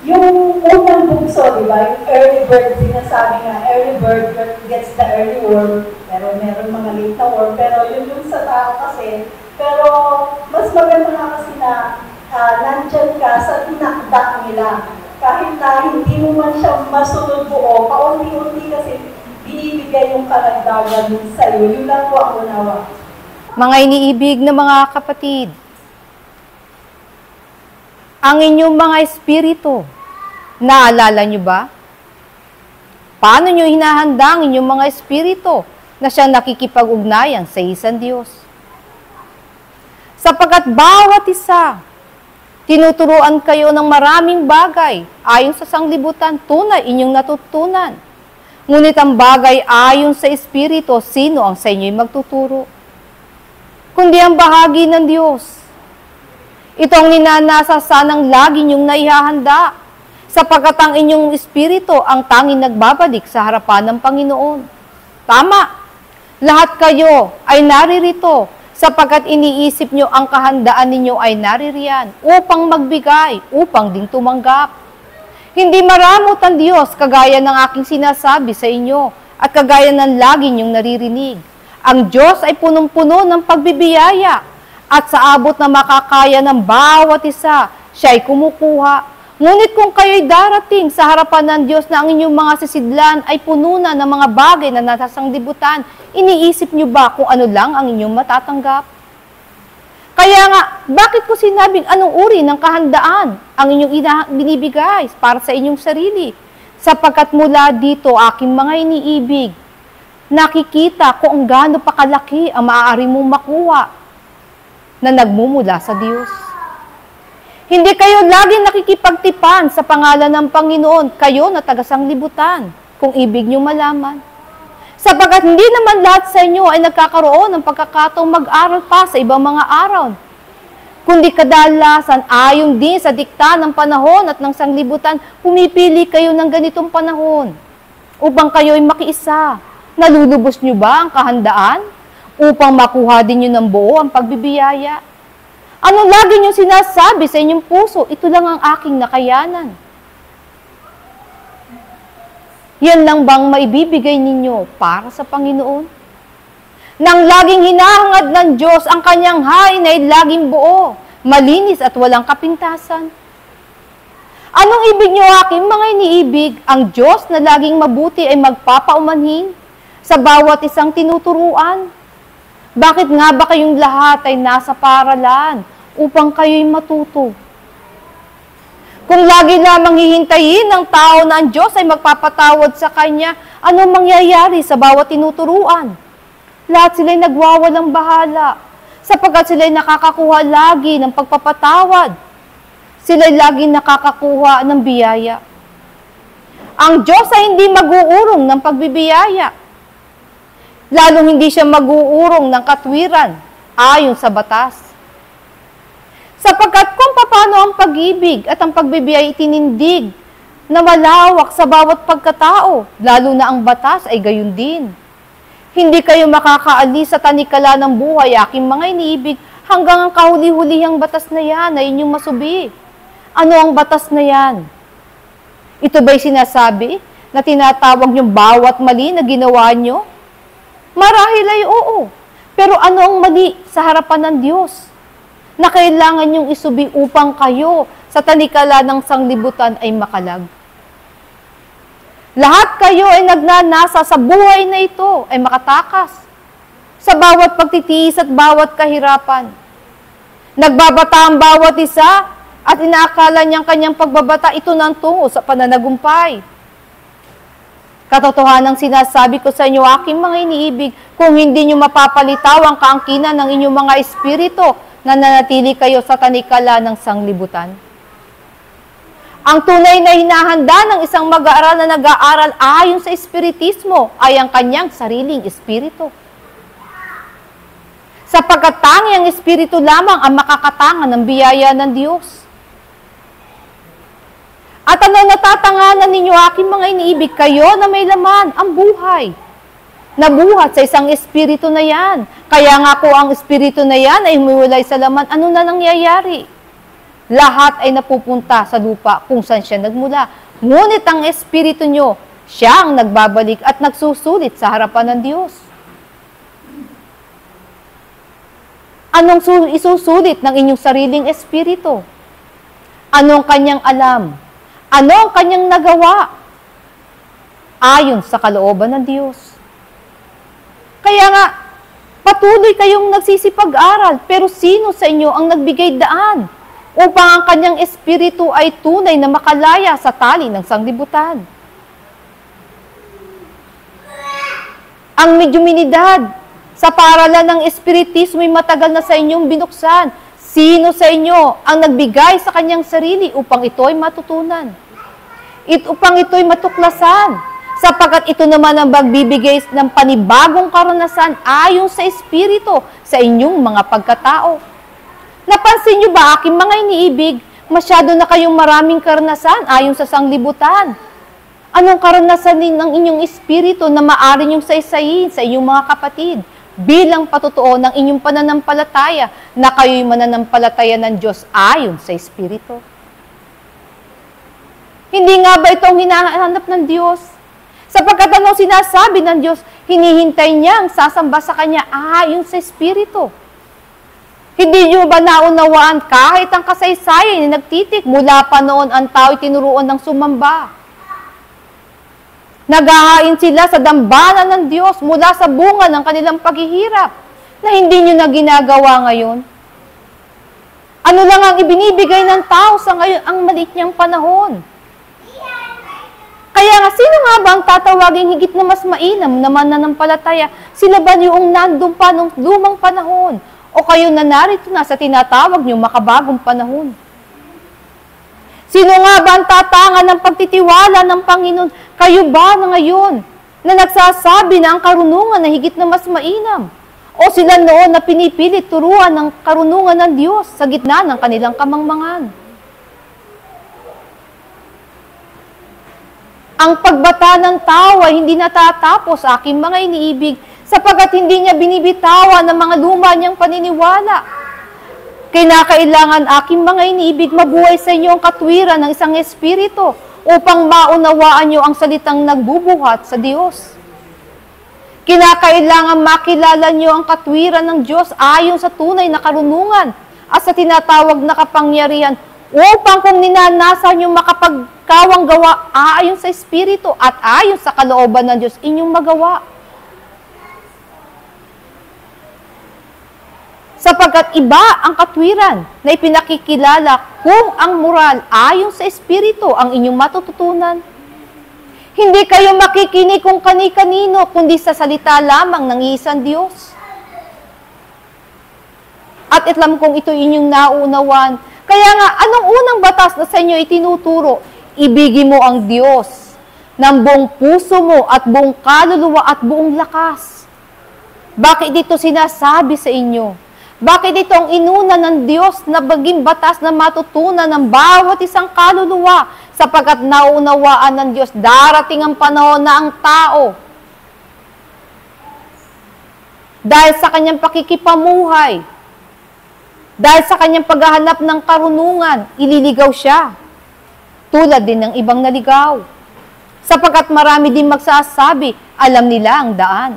yung unang bugso, di ba? Yung early bird, sinasabi nga, early bird gets the early worm. Pero meron mga late na worm. Pero yun yung sa tao kasi. Pero mas maganda nga kasi na nandyan ka sa tinakdak nila. Kahit na hindi mo man siya masunod buo, paunti-unti kasi binibigay yung karagdagan sa'yo. Yun lang po ang unawa. Mga iniibig na mga kapatid, ang inyong mga espiritu, naalala nyo ba? Paano nyo hinahanda ang inyong mga espiritu na siyang nakikipag-ugnayan sa isang Diyos? Sapagkat bawat isa, tinuturuan kayo ng maraming bagay ayon sa sanglibutan, tunay inyong natutunan. Ngunit ang bagay ayon sa espiritu, sino ang sa inyo'y magtuturo? Kundi ang bahagi ng Diyos. Ito ang ninanasa sanang lagi niyong naihahanda, sapagkat ang inyong espiritu ang tanging nagbabalik sa harapan ng Panginoon. Tama, lahat kayo ay naririto, sapagkat iniisip nyo ang kahandaan ninyo ay naririyan, upang magbigay, upang din tumanggap. Hindi maramot ang Diyos, kagaya ng aking sinasabi sa inyo, at kagaya ng lagi niyong naririnig. Ang Diyos ay punong-puno ng pagbibiyaya at sa abot na makakaya ng bawat isa, siya ay kumukuha. Ngunit kung kayo'y darating sa harapan ng Diyos na ang inyong mga sisidlan ay puno na ng mga bagay na nasasangdibutan, iniisip nyo ba kung ano lang ang inyong matatanggap? Kaya nga, bakit ko sinabing anong uri ng kahandaan ang inyong binibigay para sa inyong sarili? Sapagkat mula dito, aking mga iniibig, nakikita ko ang gaano pa kalaki ang maaari mong makuha na nagmumula sa Diyos. Hindi kayo laging nakikipagtipan sa pangalan ng Panginoon, kayo na taga-sanglibutan, kung ibig nyo malaman. Sapagkat hindi naman lahat sa inyo ay nagkakaroon ng pagkakataong mag-aral pa sa ibang mga araw. Kundi kadalasan, ayon din sa dikta ng panahon at ng sanglibutan, pumipili kayo ng ganitong panahon upang kayo ay makiisa. Nalulubos nyo ba ang kahandaan upang makuha din nyo ng buo ang pagbibiyaya? Ano lagi nyo sinasabi sa inyong puso? Ito lang ang aking nakayanan. Yan lang bang maibibigay ninyo para sa Panginoon? Nang laging hinahangad ng Diyos, ang kanyang hain ay laging buo, malinis at walang kapintasan. Anong ibig nyo aking mga iniibig? Ang Diyos na laging mabuti ay magpapaumanhin sa bawat isang tinuturuan. Bakit nga ba kayong lahat ay nasa paaralan upang kayo'y matuto? Kung lagi lamang hihintayin ng tao na ang Diyos ay magpapatawad sa kanya, anong mangyayari sa bawat tinuturuan? Lahat sila'y nagwawalang bahala, sapagkat sila'y nakakakuha lagi ng pagpapatawad. Sila'y lagi nakakakuha ng biyaya. Ang Diyos ay hindi mag-uurong ng pagbibiyaya. Lalong hindi siya mag-uurong ng katwiran ayon sa batas. Sapagkat kung paano ang pag-ibig at ang pagbibiyay itinindig na malawak sa bawat pagkatao, lalo na ang batas ay gayon din. Hindi kayo makakaalis sa tanikala ng buhay, aking mga iniibig, hanggang ang kahuli-hulihang batas na yan ay inyong masubi. Ano ang batas na yan? Ito ba'y sinasabi na tinatawag niyong bawat mali na ginawa niyo? Marahil ay oo. Pero ano ang mali sa harapan ng Diyos na kailangan niyong isubi upang kayo sa tanikala ng sanglibutan ay makalag? Lahat kayo ay nagnanasa sa buhay na ito ay makatakas sa bawat pagtitiis at bawat kahirapan. Nagbabata ang bawat isa at inaakala niyang kanyang pagbabata ito nang tungo sa pananagumpay. Katotohanan ang sinasabi ko sa inyo, aking mga iniibig, kung hindi nyo mapapalitaw ang kaangkinan ng inyong mga espiritu, na nanatili kayo sa tanikala ng sanglibutan. Ang tunay na hinahanda ng isang mag-aaral na nag-aaral ayon sa espiritismo ay ang kanyang sariling espiritu. Sapagkat tangi ang espiritu lamang ang makakatangan ng biyaya ng Diyos. At ano natatanganan ninyo, aking mga iniibig, kayo na may laman, ang buhay. Nabuhat sa isang espiritu na yan. Kaya nga po ang espiritu na yan ay humiwalay sa laman, ano na nangyayari? Lahat ay napupunta sa lupa kung saan siya nagmula. Ngunit ang espiritu nyo, siya ang nagbabalik at nagsusulit sa harapan ng Diyos. Anong isusulit ng inyong sariling espiritu? Anong kanyang alam? Ano ang kanyang nagawa? Ayon sa kalooban ng Diyos. Kaya nga, patuloy kayong nagsisipag-aral, pero sino sa inyo ang nagbigay daan upang ang kanyang espiritu ay tunay na makalaya sa tali ng sanglibutan? Ang medyuminidad sa paaralan ng espiritismo ay matagal na sa inyong binuksan. Sino sa inyo ang nagbigay sa kanyang sarili upang ito ay matutunan? Upang ito ay matuklasan, sapagkat ito naman ang magbibigay ng panibagong karanasan ayon sa Espiritu sa inyong mga pagkatao. Napansin niyo ba, aking mga iniibig, masyado na kayong maraming karanasan ayon sa sanglibutan? Anong karanasan din ng inyong Espiritu na maaari niyong saysayin sa inyong mga kapatid bilang patutuo ng inyong pananampalataya na kayo'y mananampalataya ng Diyos ayon sa Espiritu? Hindi nga ba itong hinahanap ng Diyos? Sapagkat anong sinasabi ng Diyos, hinihintay niya ang sasamba sa Kanya ayon sa Espiritu. Hindi nyo ba naunawaan kahit ang kasaysayan na nagtitik mula pa noon ang tao'y tinuruan ng sumamba? Naghahain sila sa dambana ng Diyos mula sa bunga ng kanilang paghihirap na hindi nyo na ginagawa ngayon. Ano lang ang ibinibigay ng tao sa ngayon ang maliit niyang panahon? Kaya nga, sino nga ba ang tatawaging higit na mas mainam na mananampalataya? Sila ba yung nandun pa nung lumang panahon? O kayo na narito na sa tinatawag niyong makabagong panahon? Sino nga ba ang tatangan ng pagtitiwala ng Panginoon? Kayo ba na ngayon na nagsasabi na ang karunungan na higit na mas mainam? O sila noon na pinipilit turuan ng karunungan ng Diyos sa gitna ng kanilang kamangmangan? Ang pagbata ng tao ay hindi natatapos, aking mga iniibig, sapagkat hindi niya binibitawan ng mga luma niyang paniniwala. Kinakailangan, aking mga iniibig, mabuhay sa inyo ang katwiran ng isang espiritu upang maunawaan niyo ang salitang nagbubuhat sa Diyos. Kinakailangan makilala niyo ang katwiran ng Diyos ayon sa tunay na karunungan at sa tinatawag na kapangyarihan upang kung ninanasan niyo makapagkawang gawa ayon sa espiritu at ayon sa kalooban ng Diyos inyong magawa. Sapagkat iba ang katwiran na ipinakikilala kung ang moral ayon sa espiritu ang inyong matututunan. Hindi kayo makikinig kung kani-kanino, kundi sa salita lamang ng isang Diyos. At alam kong ito inyong nauunawan. Kaya nga, anong unang batas na sa inyo itinuturo? Ibigin mo ang Diyos ng buong puso mo at buong kaluluwa at buong lakas. Bakit dito sinasabi sa inyo? Bakit ito ang inuna ng Diyos na baging batas na matutunan ng bawat isang kaluluwa? Sapagkat nauunawaan ng Diyos, darating ang panahon na ang tao, dahil sa kanyang pakikipamuhay, dahil sa kanyang paghahanap ng karunungan, ililigaw siya. Tulad din ng ibang naligaw. Sapagkat marami din magsasabi, alam nila ang daan.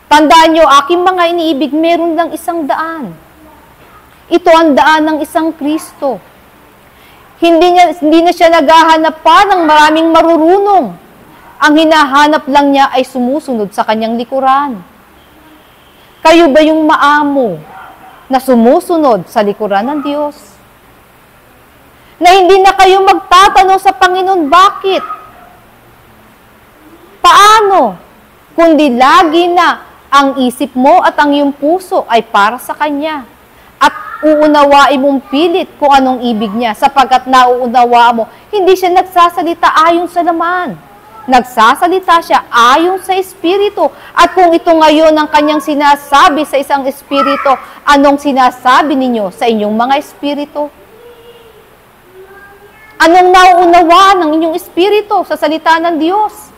Tandaan nyo, aking mga iniibig, meron lang isang daan. Ito ang daan ng isang Kristo. Hindi na siya naghahanap pa ng maraming marurunong. Ang hinahanap lang niya ay sumusunod sa kanyang likuran. Kayo ba yung maamo na sumusunod sa likuran ng Diyos? Na hindi na kayo magtatanong sa Panginoon, bakit? Paano? Kundi lagi na ang isip mo at ang iyong puso ay para sa Kanya. At uunawain mong pilit kung anong ibig niya, sapagkat nauunawa mo, hindi siya nagsasalita ayon sa laman. Nagsasalita siya ayon sa Espiritu. At kung ito ngayon ang kanyang sinasabi sa isang Espiritu, anong sinasabi ninyo sa inyong mga Espiritu? Anong nauunawaan ng inyong Espiritu sa salita ng Diyos?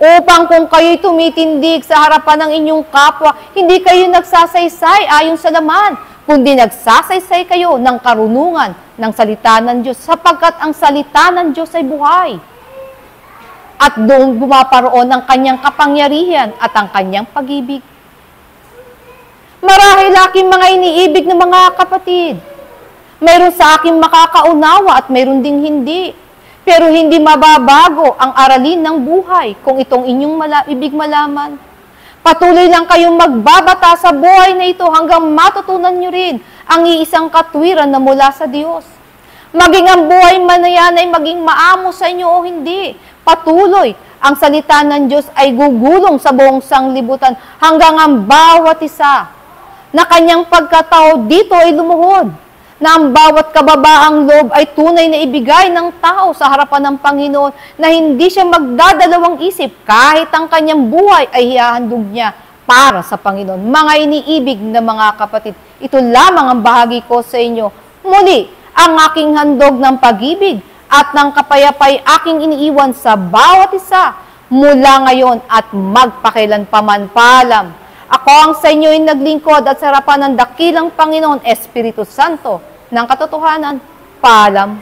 Upang kung kayo'y tumitindig sa harapan ng inyong kapwa, hindi kayo nagsasaysay ayon sa laman, kundi nagsasaysay kayo ng karunungan ng salita ng Diyos, sapagkat ang salita ng Diyos ay buhay. At doon bumaparoon ang kanyang kapangyarihan at ang kanyang pag-ibig. Marahil aking mga iniibig ng mga kapatid, mayroon sa aking makakaunawa at mayroon ding hindi. Pero hindi mababago ang aralin ng buhay kung itong inyong ibig malaman. Patuloy lang kayong magbabata sa buhay na ito hanggang matutunan nyo rin ang iisang katwiran na mula sa Diyos. Maging ang buhay man na yan ay maging maamo sa inyo o hindi, patuloy ang salita ng Diyos ay gugulong sa buong sanglibutan hanggang ang bawat isa na kanyang pagkatao dito ay lumuhod. Na ang bawat kababaang loob ay tunay na ibigay ng tao sa harapan ng Panginoon na hindi siya magdadalawang isip kahit ang kanyang buhay ay hihahandog niya para sa Panginoon. Mga iniibig na mga kapatid, ito lamang ang bahagi ko sa inyo. Muli, ang aking handog ng pag-ibig at ng kapayapay aking iniiwan sa bawat isa mula ngayon at magpakailanpaman. Paalam. Ako ang sa inyo ay naglingkod at sa harapan ng dakilang Panginoon, Espiritu Santo, ng katotohanan. Paalam.